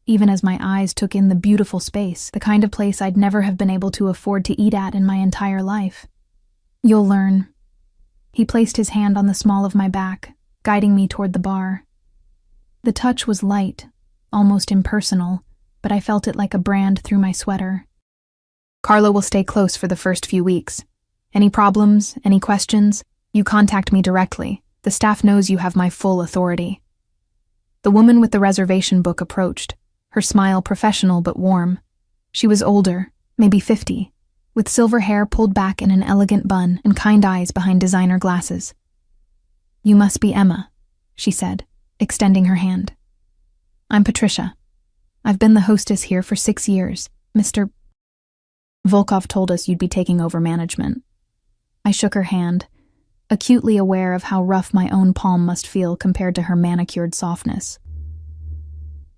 even as my eyes took in the beautiful space, the kind of place I'd never have been able to afford to eat at in my entire life. You'll learn. He placed his hand on the small of my back, guiding me toward the bar. The touch was light, almost impersonal, but I felt it like a brand through my sweater. Carlo will stay close for the first few weeks. Any problems, any questions, you contact me directly. The staff knows you have my full authority. The woman with the reservation book approached, her smile professional but warm. She was older, maybe 50, with silver hair pulled back in an elegant bun and kind eyes behind designer glasses. You must be Emma, she said, extending her hand. I'm Patricia. I've been the hostess here for 6 years. Mr. Volkov told us you'd be taking over management. I shook her hand, acutely aware of how rough my own palm must feel compared to her manicured softness.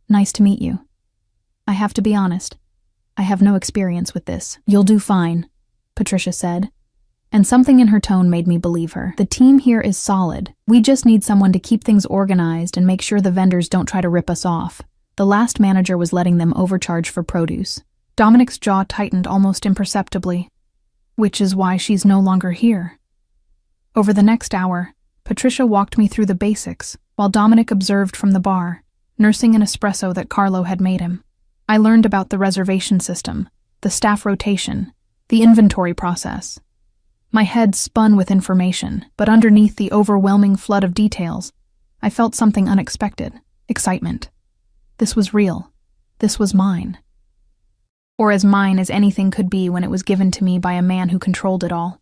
Nice to meet you. I have to be honest. I have no experience with this. You'll do fine, Patricia said, and something in her tone made me believe her. The team here is solid. We just need someone to keep things organized and make sure the vendors don't try to rip us off. The last manager was letting them overcharge for produce. Dominic's jaw tightened almost imperceptibly, which is why she's no longer here. Over the next hour, Patricia walked me through the basics, while Dominic observed from the bar, nursing an espresso that Carlo had made him. I learned about the reservation system, the staff rotation, the inventory process. My head spun with information, but underneath the overwhelming flood of details, I felt something unexpected, excitement. This was real. This was mine. Or as mine as anything could be when it was given to me by a man who controlled it all.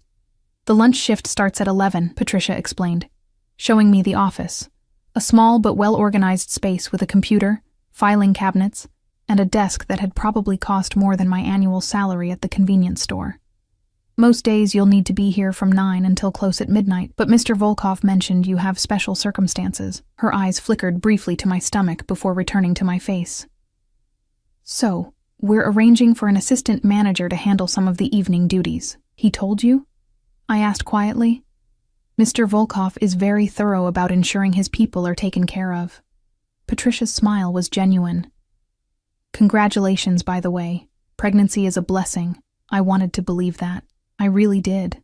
The lunch shift starts at 11, Patricia explained, showing me the office, A small but well-organized space with a computer, filing cabinets, and a desk that had probably cost more than my annual salary at the convenience store. Most days you'll need to be here from 9 until close at midnight, but Mr. Volkov mentioned you have special circumstances. Her eyes flickered briefly to my stomach before returning to my face. So, we're arranging for an assistant manager to handle some of the evening duties. He told you? I asked quietly. Mr. Volkov is very thorough about ensuring his people are taken care of. Patricia's smile was genuine. Congratulations, by the way. Pregnancy is a blessing. I wanted to believe that. I really did.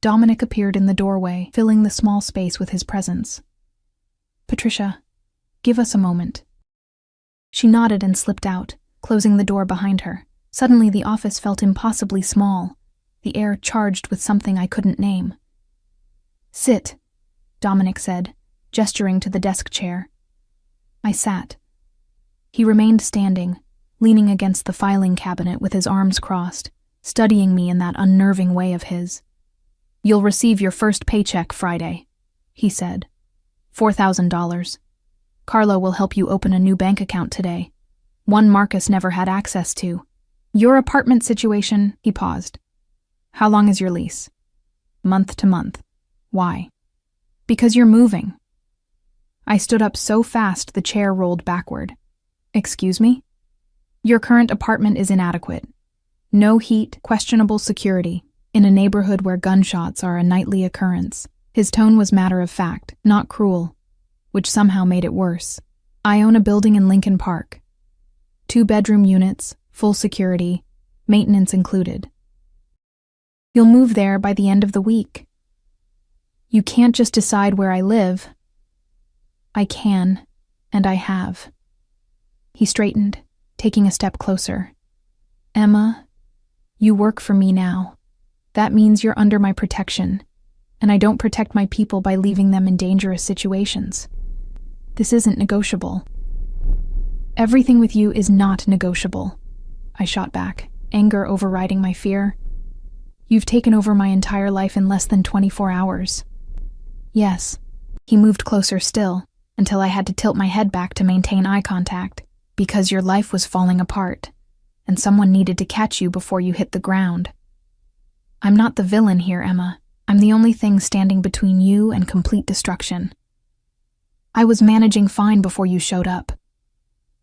Dominic appeared in the doorway, filling the small space with his presence. Patricia, give us a moment. She nodded and slipped out, closing the door behind her. Suddenly the office felt impossibly small, the air charged with something I couldn't name. Sit, Dominic said, gesturing to the desk chair. I sat. He remained standing, leaning against the filing cabinet with his arms crossed, studying me in that unnerving way of his. You'll receive your first paycheck Friday, he said. $4,000. Carlo will help you open a new bank account today, one Marcus never had access to. Your apartment situation, he paused. How long is your lease? Month to month. Why? Because you're moving. I stood up so fast the chair rolled backward. Excuse me? Your current apartment is inadequate. No heat, questionable security, in a neighborhood where gunshots are a nightly occurrence. His tone was matter of fact, not cruel, which somehow made it worse. I own a building in Lincoln Park. 2-bedroom units, full security, maintenance included. You'll move there by the end of the week. You can't just decide where I live. I can, and I have. He straightened, taking a step closer. Emma, you work for me now. That means you're under my protection, and I don't protect my people by leaving them in dangerous situations. This isn't negotiable. Everything with you is not negotiable, I shot back, anger overriding my fear. You've taken over my entire life in less than 24 hours. Yes. He moved closer still, until I had to tilt my head back to maintain eye contact, because your life was falling apart, and someone needed to catch you before you hit the ground. I'm not the villain here, Emma. I'm the only thing standing between you and complete destruction. I was managing fine before you showed up.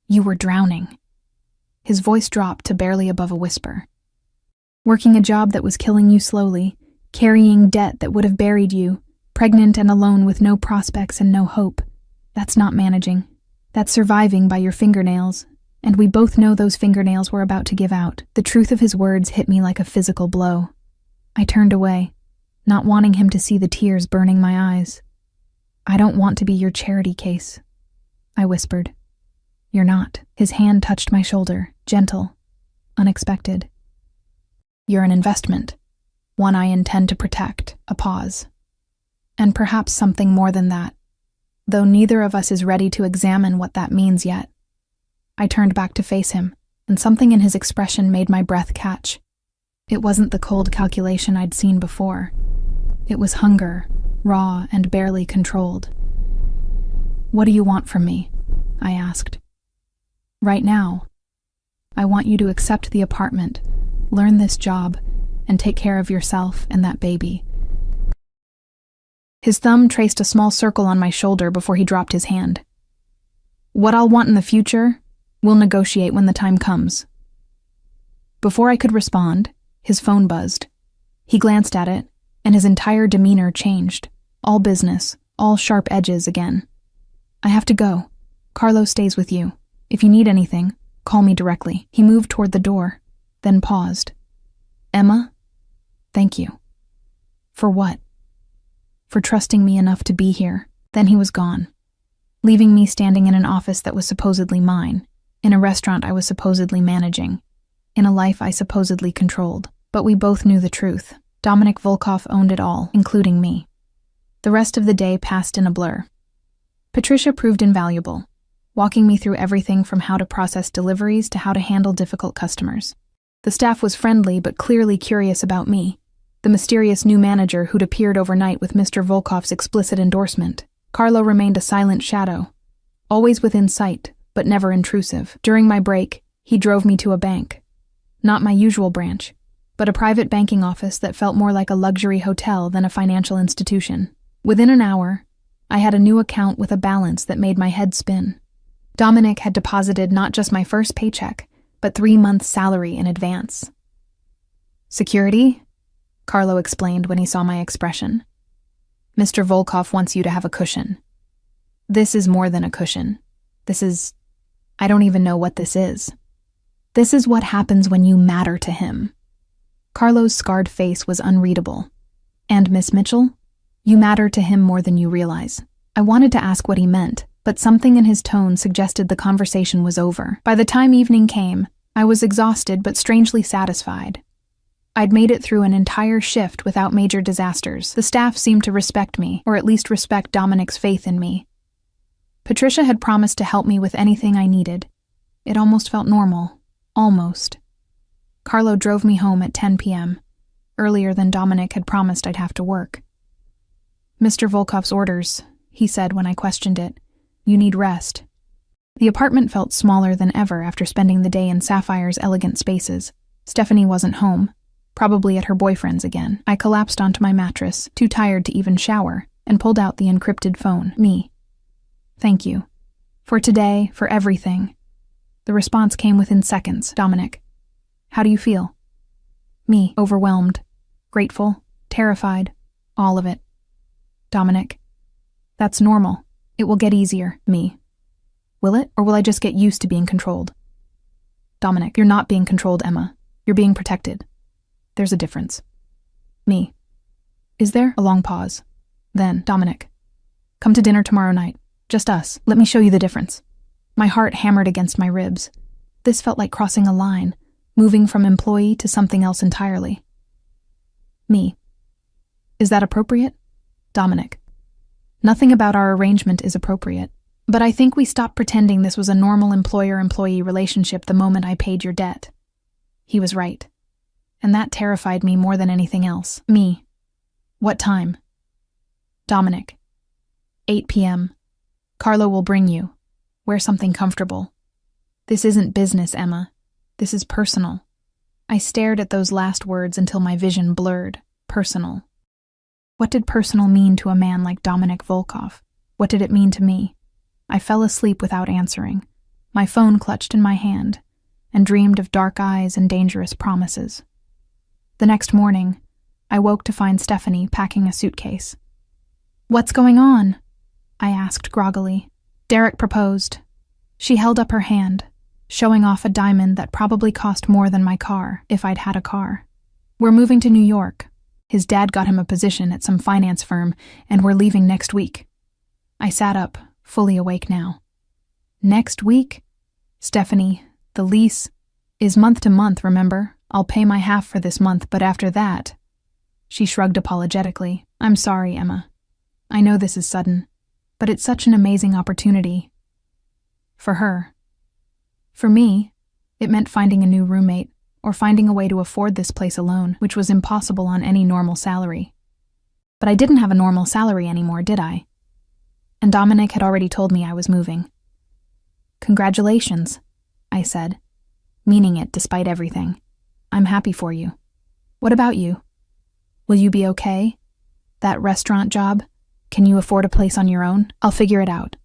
You were drowning. His voice dropped to barely above a whisper. Working a job that was killing you slowly, carrying debt that would have buried you, pregnant and alone with no prospects and no hope. That's not managing. That's surviving by your fingernails, and we both know those fingernails were about to give out. The truth of his words hit me like a physical blow. I turned away, not wanting him to see the tears burning my eyes. I don't want to be your charity case, I whispered. You're not. His hand touched my shoulder, gentle, unexpected. You're an investment, one I intend to protect. A pause. And perhaps something more than that, though neither of us is ready to examine what that means yet. I turned back to face him, and something in his expression made my breath catch. It wasn't the cold calculation I'd seen before. It was hunger, raw and barely controlled. What do you want from me? I asked. Right now, I want you to accept the apartment, learn this job, and take care of yourself and that baby. His thumb traced a small circle on my shoulder before he dropped his hand. What I'll want in the future, we'll negotiate when the time comes. Before I could respond, his phone buzzed. He glanced at it, and his entire demeanor changed. All business, all sharp edges again. I have to go. Carlo stays with you. If you need anything, call me directly. He moved toward the door, then paused. Emma, thank you. For what? For trusting me enough to be here. Then he was gone, leaving me standing in an office that was supposedly mine, in a restaurant I was supposedly managing, in a life I supposedly controlled. But we both knew the truth. Dominic Volkov owned it all, including me. The rest of the day passed in a blur. Patricia proved invaluable, walking me through everything from how to process deliveries to how to handle difficult customers. The staff was friendly but clearly curious about me, the mysterious new manager who'd appeared overnight with Mr. Volkov's explicit endorsement. Carlo remained a silent shadow, always within sight, but never intrusive. During my break, he drove me to a bank. Not my usual branch, but a private banking office that felt more like a luxury hotel than a financial institution. Within an hour, I had a new account with a balance that made my head spin. Dominic had deposited not just my first paycheck, but 3 months' salary in advance. "Security?" Carlo explained when he saw my expression. "Mr. Volkov wants you to have a cushion. This is more than a cushion. I don't even know what this is. This is what happens when you matter to him." Carlo's scarred face was unreadable. "And Miss Mitchell? You matter to him more than you realize." I wanted to ask what he meant, but something in his tone suggested the conversation was over. By the time evening came, I was exhausted but strangely satisfied. I'd made it through an entire shift without major disasters. The staff seemed to respect me, or at least respect Dominic's faith in me. Patricia had promised to help me with anything I needed. It almost felt normal. Almost. Carlo drove me home at 10 p.m., earlier than Dominic had promised I'd have to work. "Mr. Volkov's orders," he said when I questioned it. "You need rest." The apartment felt smaller than ever after spending the day in Sapphire's elegant spaces. Stephanie wasn't home, probably at her boyfriend's again. I collapsed onto my mattress, too tired to even shower, and pulled out the encrypted phone. "Me. Thank you. For today, for everything." The response came within seconds. "Dominic. How do you feel?" Me. Overwhelmed. Grateful. Terrified. All of it. "Dominic. That's normal. It will get easier." Me. "Will it? Or will I just get used to being controlled?" "Dominic. You're not being controlled, Emma. You're being protected. There's a difference." Me. "Is there?" A long pause. Then, "Dominic. Come to dinner tomorrow night. Just us. Let me show you the difference." My heart hammered against my ribs. This felt like crossing a line, moving from employee to something else entirely. Me. "Is that appropriate?" Dominic. "Nothing about our arrangement is appropriate. But I think we stopped pretending this was a normal employer-employee relationship the moment I paid your debt." He was right. And that terrified me more than anything else. Me. "What time?" Dominic. 8 p.m. Carlo will bring you. Wear something comfortable. This isn't business, Emma. This is personal. I stared at those last words until my vision blurred. Personal. What did personal mean to a man like Dominic Volkov? What did it mean to me? I fell asleep without answering, my phone clutched in my hand, and dreamed of dark eyes and dangerous promises. The next morning, I woke to find Stephanie packing a suitcase. "What's going on?" I asked groggily. Derek proposed. She held up her hand, showing off a diamond that probably cost more than my car, if I'd had a car. "We're moving to New York. His dad got him a position at some finance firm, and we're leaving next week." I sat up, fully awake now. "Next week?" "Stephanie, the lease is month to month, remember? I'll pay my half for this month, but after that..." She shrugged apologetically. "I'm sorry, Emma. I know this is sudden, but it's such an amazing opportunity." For her. For me, it meant finding a new roommate, or finding a way to afford this place alone, which was impossible on any normal salary. But I didn't have a normal salary anymore, did I? And Dominic had already told me I was moving. "Congratulations," I said, meaning it despite everything. "I'm happy for you. What about you? Will you be okay? That restaurant job? Can you afford a place on your own? I'll figure it out."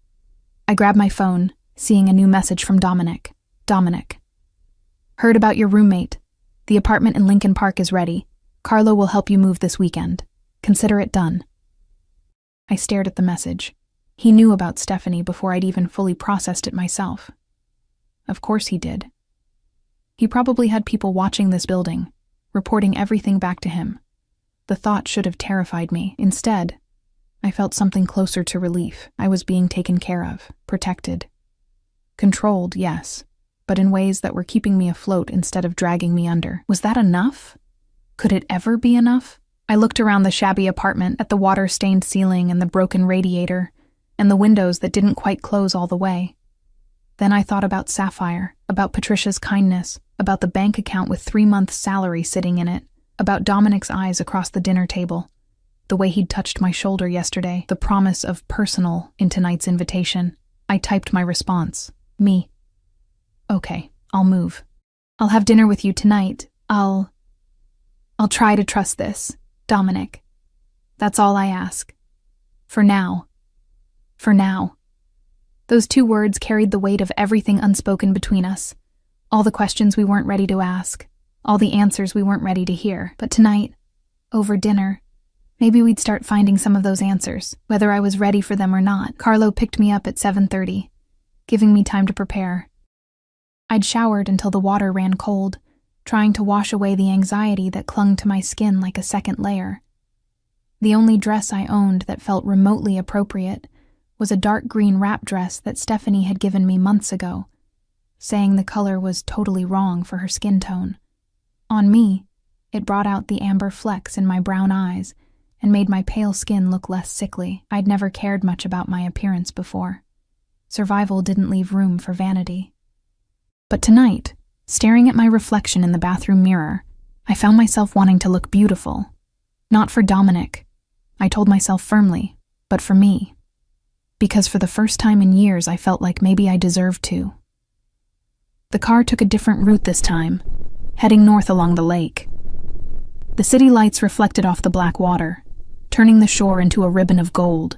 I grabbed my phone, seeing a new message from Dominic. Dominic. "Heard about your roommate. The apartment in Lincoln Park is ready. Carlo will help you move this weekend. Consider it done." I stared at the message. He knew about Stephanie before I'd even fully processed it myself. Of course he did. He probably had people watching this building, reporting everything back to him. The thought should have terrified me. Instead, I felt something closer to relief. I was being taken care of, protected. Controlled, yes, but in ways that were keeping me afloat instead of dragging me under. Was that enough? Could it ever be enough? I looked around the shabby apartment, at the water-stained ceiling and the broken radiator, and the windows that didn't quite close all the way. Then I thought about Sapphire, about Patricia's kindness, about the bank account with 3 months' salary sitting in it, about Dominic's eyes across the dinner table. the way he'd touched my shoulder yesterday, the promise of personal in tonight's invitation. I typed my response. Me. Okay, I'll move. I'll have dinner with you tonight. I'll try to trust this, Dominic. That's all I ask. For now. For now. Those 2 words carried the weight of everything unspoken between us. All the questions we weren't ready to ask. All the answers we weren't ready to hear. But tonight, over dinner, maybe we'd start finding some of those answers, whether I was ready for them or not. Carlo picked me up at 7:30, giving me time to prepare. I'd showered until the water ran cold, trying to wash away the anxiety that clung to my skin like a second layer. The only dress I owned that felt remotely appropriate was a dark green wrap dress that Stephanie had given me months ago, saying the color was totally wrong for her skin tone. On me, it brought out the amber flecks in my brown eyes and made my pale skin look less sickly. I'd never cared much about my appearance before. Survival didn't leave room for vanity. But tonight, staring at my reflection in the bathroom mirror, I found myself wanting to look beautiful. Not for Dominic, I told myself firmly, but for me. Because for the first time in years, I felt like maybe I deserved to. The car took a different route this time, heading north along the lake. The city lights reflected off the black water, turning the shore into a ribbon of gold.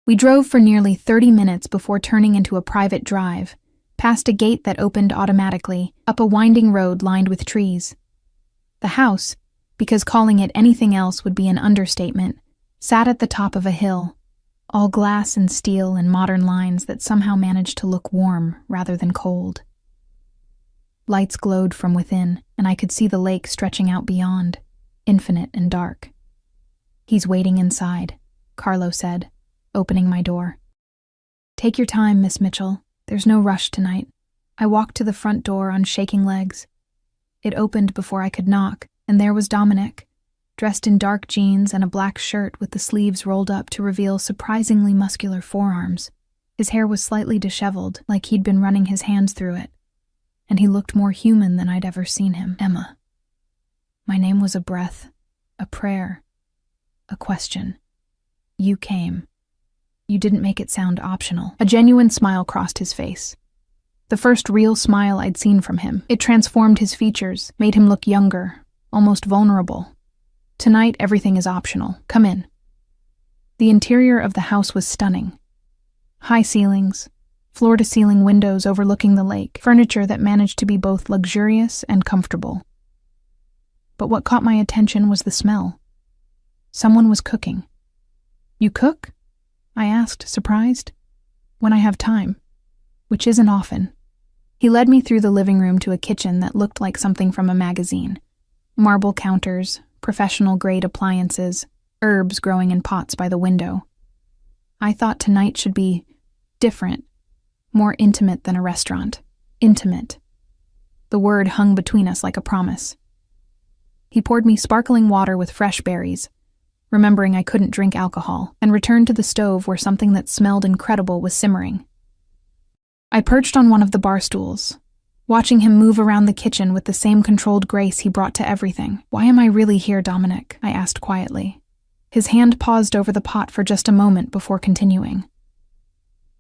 We drove for nearly 30 minutes before turning into a private drive, past a gate that opened automatically, up a winding road lined with trees. The house, because calling it anything else would be an understatement, sat at the top of a hill, all glass and steel and modern lines that somehow managed to look warm rather than cold. Lights glowed from within, and I could see the lake stretching out beyond, infinite and dark. "He's waiting inside," Carlo said, opening my door. "Take your time, Miss Mitchell. There's no rush tonight." I walked to the front door on shaking legs. It opened before I could knock, and there was Dominic, dressed in dark jeans and a black shirt with the sleeves rolled up to reveal surprisingly muscular forearms. His hair was slightly disheveled, like he'd been running his hands through it, and he looked more human than I'd ever seen him. Emma. My name was a breath, a prayer, a question. You came. You didn't make it sound optional. A genuine smile crossed his face. The first real smile I'd seen from him. It transformed his features, made him look younger, almost vulnerable. "Tonight, everything is optional. Come in." The interior of the house was stunning. High ceilings, floor-to-ceiling windows overlooking the lake, furniture that managed to be both luxurious and comfortable. But what caught my attention was the smell. Someone was cooking. "You cook?" I asked, surprised. "When I have time, which isn't often." He led me through the living room to a kitchen that looked like something from a magazine. Marble counters, professional-grade appliances, herbs growing in pots by the window. I thought tonight should be different, more intimate than a restaurant. Intimate. The word hung between us like a promise. He poured me sparkling water with fresh berries, remembering I couldn't drink alcohol, and returned to the stove where something that smelled incredible was simmering. I perched on one of the bar stools, watching him move around the kitchen with the same controlled grace he brought to everything. "Why am I really here, Dominic?" I asked quietly. His hand paused over the pot for just a moment before continuing.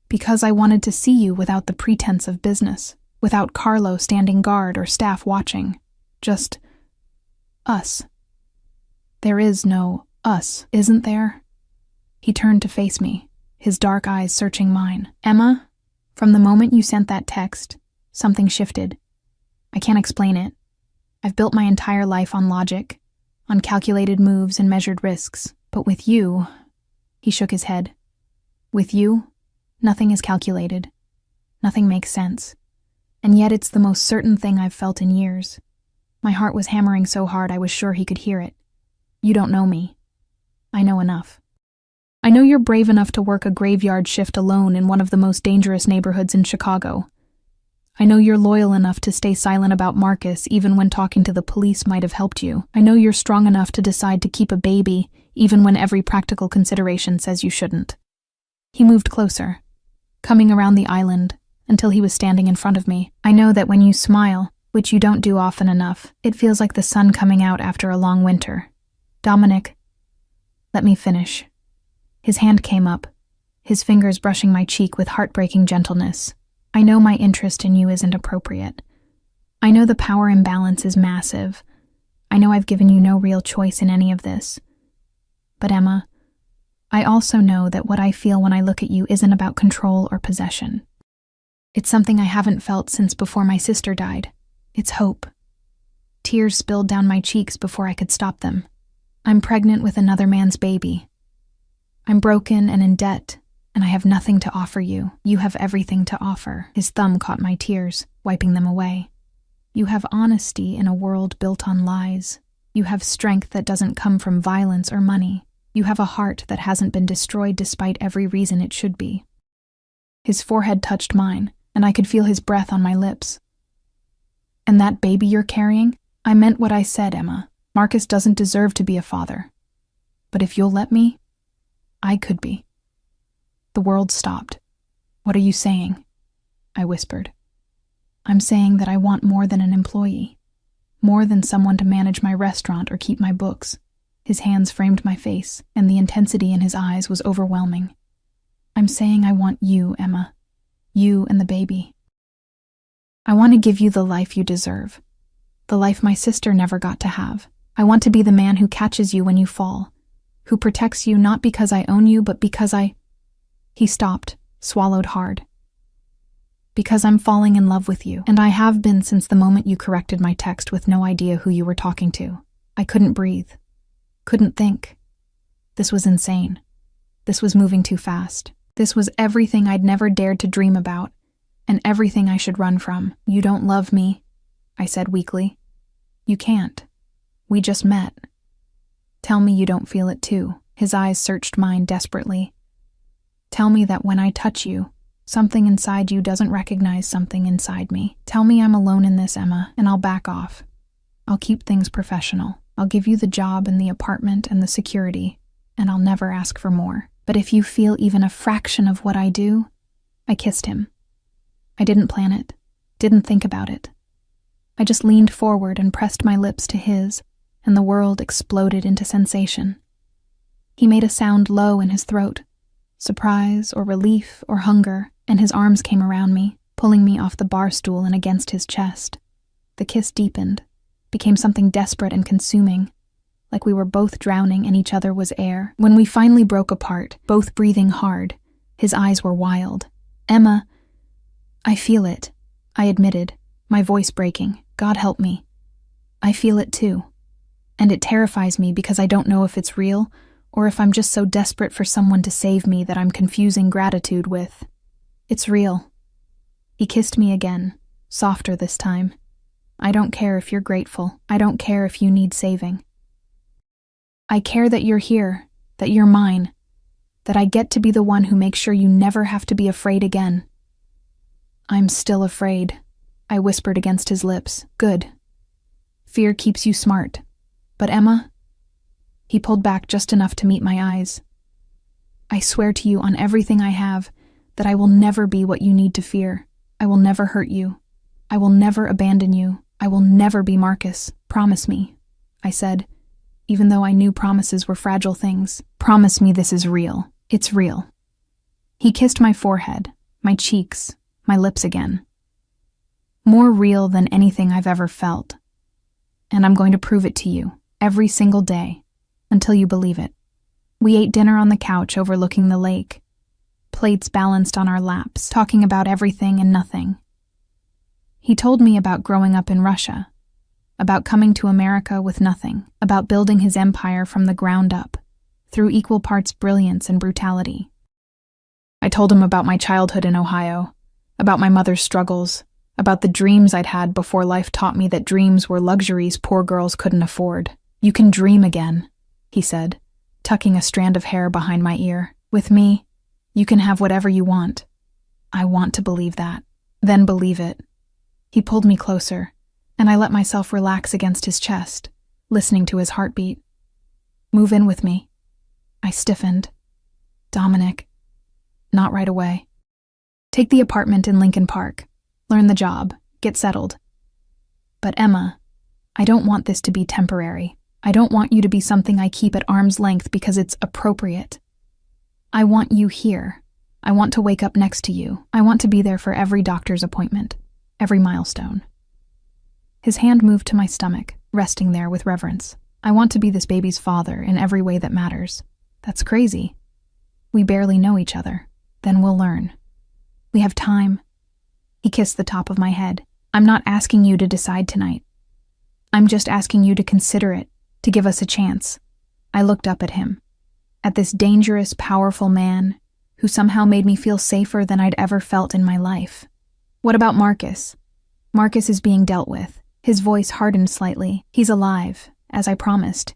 "Because I wanted to see you without the pretense of business, without Carlo standing guard or staff watching. Just us. There is no us, isn't there?" He turned to face me, his dark eyes searching mine. "Emma, from the moment you sent that text, something shifted. I can't explain it. I've built my entire life on logic, on calculated moves and measured risks. But with you," he shook his head, "with you, nothing is calculated. Nothing makes sense. And yet it's the most certain thing I've felt in years. My heart was hammering so hard I was sure he could hear it. You don't know me. I know enough. I know you're brave enough to work a graveyard shift alone in one of the most dangerous neighborhoods in Chicago. I know you're loyal enough to stay silent about Marcus even when talking to the police might have helped you. I know you're strong enough to decide to keep a baby even when every practical consideration says you shouldn't." He moved closer, coming around the island until he was standing in front of me. "I know that when you smile, which you don't do often enough, it feels like the sun coming out after a long winter. Dominic, Let me finish. His hand came up, his fingers brushing my cheek with heartbreaking gentleness. I know my interest in you isn't appropriate. I know the power imbalance is massive. I know I've given you no real choice in any of this. But Emma, I also know that what I feel when I look at you isn't about control or possession. It's something I haven't felt since before my sister died. It's hope. Tears spilled down my cheeks before I could stop them. I'm pregnant with another man's baby. I'm broken and in debt, and I have nothing to offer you. You have everything to offer. His thumb caught my tears, wiping them away. You have honesty in a world built on lies. You have strength that doesn't come from violence or money. You have a heart that hasn't been destroyed despite every reason it should be. His forehead touched mine, and I could feel his breath on my lips. And that baby you're carrying? I meant what I said, Emma. Marcus doesn't deserve to be a father. But if you'll let me, I could be. The world stopped. What are you saying? I whispered. I'm saying that I want more than an employee. More than someone to manage my restaurant or keep my books. His hands framed my face, and the intensity in his eyes was overwhelming. I'm saying I want you, Emma. You and the baby. I want to give you the life you deserve. The life my sister never got to have. I want to be the man who catches you when you fall. Who protects you not because I own you, but because He stopped, swallowed hard. Because I'm falling in love with you, and I have been since the moment you corrected my text with no idea who you were talking to. I couldn't breathe. Couldn't think. This was insane. This was moving too fast. This was everything I'd never dared to dream about, and everything I should run from. You don't love me, I said weakly. You can't. We just met. Tell me you don't feel it too. His eyes searched mine desperately. Tell me that when I touch you, something inside you doesn't recognize something inside me. Tell me I'm alone in this, Emma, and I'll back off. I'll keep things professional. I'll give you the job and the apartment and the security, and I'll never ask for more. But if you feel even a fraction of what I do, I kissed him. I didn't plan it, didn't think about it. I just leaned forward and pressed my lips to his, and the world exploded into sensation. He made a sound low in his throat, surprise or relief or hunger, and his arms came around me, pulling me off the bar stool and against his chest. The kiss deepened, became something desperate and consuming, like we were both drowning and each other was air. When we finally broke apart, both breathing hard, his eyes were wild. Emma, I feel it, I admitted, my voice breaking. God help me. I feel it too. And it terrifies me because I don't know if it's real or if I'm just so desperate for someone to save me that I'm confusing gratitude with. It's real. He kissed me again, softer this time. I don't care if you're grateful. I don't care if you need saving. I care that you're here, that you're mine, that I get to be the one who makes sure you never have to be afraid again. I'm still afraid, I whispered against his lips. Good. Fear keeps you smart. But Emma? He pulled back just enough to meet my eyes. I swear to you on everything I have that I will never be what you need to fear. I will never hurt you. I will never abandon you. I will never be Marcus. Promise me, I said, even though I knew promises were fragile things. Promise me this is real. It's real. He kissed my forehead, my cheeks, my lips again. More real than anything I've ever felt. And I'm going to prove it to you, every single day, until you believe it. We ate dinner on the couch overlooking the lake, plates balanced on our laps, talking about everything and nothing. He told me about growing up in Russia, about coming to America with nothing, about building his empire from the ground up, through equal parts brilliance and brutality. I told him about my childhood in Ohio, about my mother's struggles, about the dreams I'd had before life taught me that dreams were luxuries poor girls couldn't afford. You can dream again, he said, tucking a strand of hair behind my ear. With me, you can have whatever you want. I want to believe that, then believe it. He pulled me closer, and I let myself relax against his chest, listening to his heartbeat. Move in with me. I stiffened. Dominic. Not right away. Take the apartment in Lincoln Park. Learn the job. Get settled. But Emma, I don't want this to be temporary. I don't want you to be something I keep at arm's length because it's appropriate. I want you here. I want to wake up next to you. I want to be there for every doctor's appointment, every milestone. His hand moved to my stomach, resting there with reverence. I want to be this baby's father in every way that matters. That's crazy. We barely know each other. Then we'll learn. We have time. He kissed the top of my head. I'm not asking you to decide tonight. I'm just asking you to consider it, to give us a chance. I looked up at him, at this dangerous, powerful man who somehow made me feel safer than I'd ever felt in my life. What about Marcus? Marcus is being dealt with. His voice hardened slightly. He's alive, as I promised.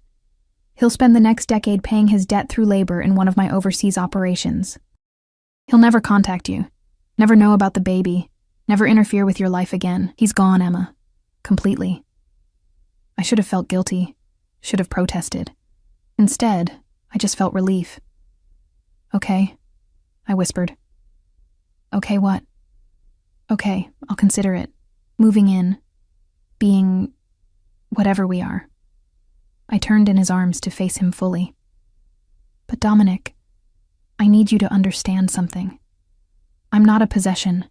He'll spend the next decade paying his debt through labor in one of my overseas operations. He'll never contact you, never know about the baby, never interfere with your life again. He's gone, Emma. Completely. I should have felt guilty, should have protested. Instead, I just felt relief. Okay, I whispered. Okay, what? Okay, I'll consider it. Moving in. Being whatever we are. I turned in his arms to face him fully. But Dominic, I need you to understand something. I'm not a possession.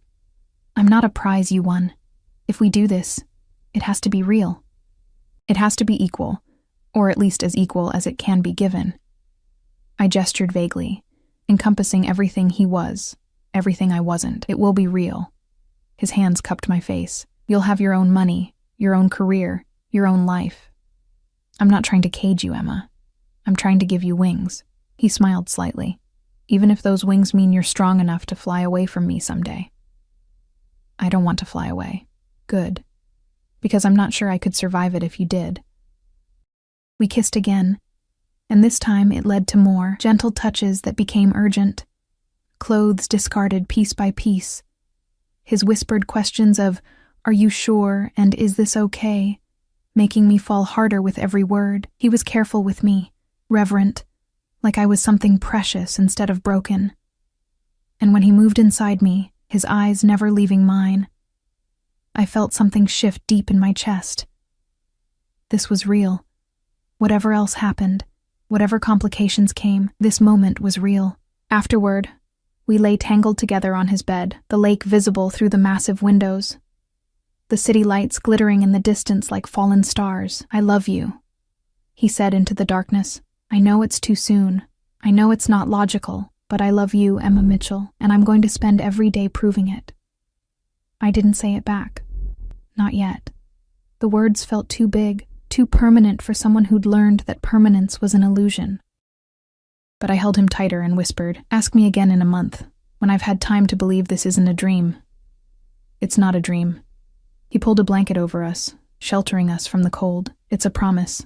I'm not a prize you won. If we do this, it has to be real. It has to be equal, or at least as equal as it can be given. I gestured vaguely, encompassing everything he was, everything I wasn't. It will be real. His hands cupped my face. You'll have your own money, your own career, your own life. I'm not trying to cage you, Emma. I'm trying to give you wings. He smiled slightly. Even if those wings mean you're strong enough to fly away from me someday. I don't want to fly away. Good. Because I'm not sure I could survive it if you did. We kissed again, and this time it led to more gentle touches that became urgent. Clothes discarded piece by piece. His whispered questions of, "Are you sure, and is this okay?" making me fall harder with every word. He was careful with me, reverent, like I was something precious instead of broken. And when he moved inside me, his eyes never leaving mine, I felt something shift deep in my chest. This was real. Whatever else happened, whatever complications came, this moment was real. Afterward, we lay tangled together on his bed, the lake visible through the massive windows, the city lights glittering in the distance like fallen stars. I love you, he said into the darkness. I know it's too soon. I know it's not logical, but I love you, Emma Mitchell, and I'm going to spend every day proving it. I didn't say it back. Not yet. The words felt too big, too permanent for someone who'd learned that permanence was an illusion. But I held him tighter and whispered, ask me again in a month, when I've had time to believe this isn't a dream. It's not a dream. He pulled a blanket over us, sheltering us from the cold. It's a promise.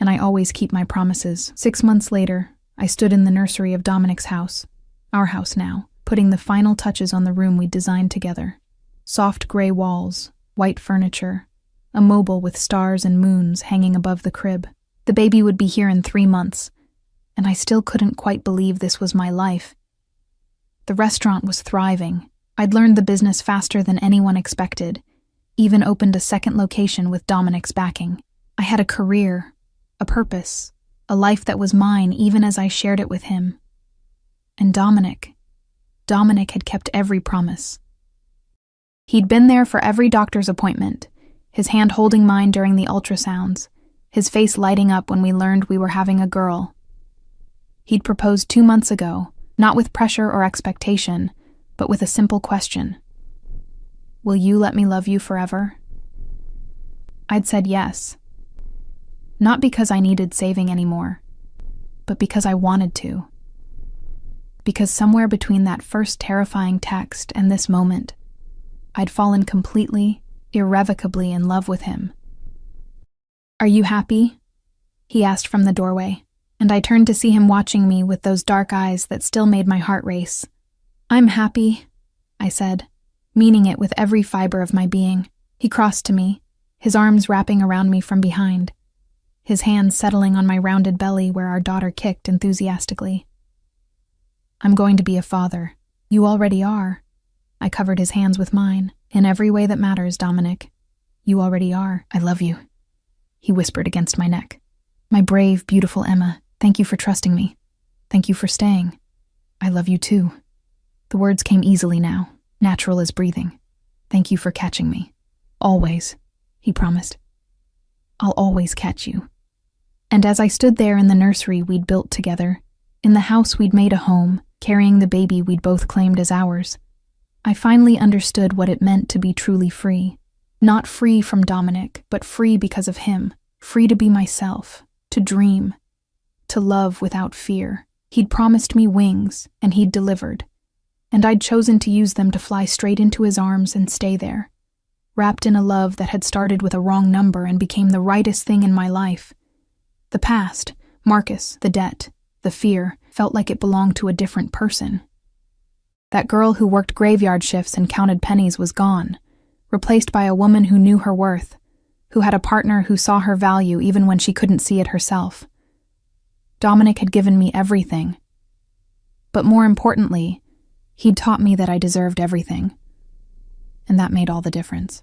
And I always keep my promises. 6 months later, I stood in the nursery of Dominic's house, our house now, putting the final touches on the room we designed together. Soft gray walls, white furniture, a mobile with stars and moons hanging above the crib. The baby would be here in 3 months, and I still couldn't quite believe this was my life. The restaurant was thriving. I'd learned the business faster than anyone expected, even opened a second location with Dominic's backing. I had a career, a purpose, a life that was mine even as I shared it with him. And Dominic had kept every promise. He'd been there for every doctor's appointment, his hand holding mine during the ultrasounds, his face lighting up when we learned we were having a girl. He'd proposed 2 months ago, not with pressure or expectation, but with a simple question. Will you let me love you forever? I'd said yes. Not because I needed saving anymore, but because I wanted to. Because somewhere between that first terrifying text and this moment, I'd fallen completely, irrevocably in love with him. Are you happy? He asked from the doorway, and I turned to see him watching me with those dark eyes that still made my heart race. I'm happy, I said, meaning it with every fiber of my being. He crossed to me, his arms wrapping around me from behind, his hands settling on my rounded belly where our daughter kicked enthusiastically. I'm going to be a father. You already are. I covered his hands with mine. In every way that matters, Dominic. You already are. I love you, he whispered against my neck. My brave, beautiful Emma, thank you for trusting me. Thank you for staying. I love you too. The words came easily now, natural as breathing. Thank you for catching me. Always, he promised. I'll always catch you. And as I stood there in the nursery we'd built together, in the house we'd made a home, carrying the baby we'd both claimed as ours, I finally understood what it meant to be truly free. Not free from Dominic, but free because of him. Free to be myself, to dream, to love without fear. He'd promised me wings, and he'd delivered. And I'd chosen to use them to fly straight into his arms and stay there, wrapped in a love that had started with a wrong number and became the rightest thing in my life. The past, Marcus, the debt, the fear, felt like it belonged to a different person. That girl who worked graveyard shifts and counted pennies was gone, replaced by a woman who knew her worth, who had a partner who saw her value even when she couldn't see it herself. Dominic had given me everything. But more importantly, he'd taught me that I deserved everything. And that made all the difference.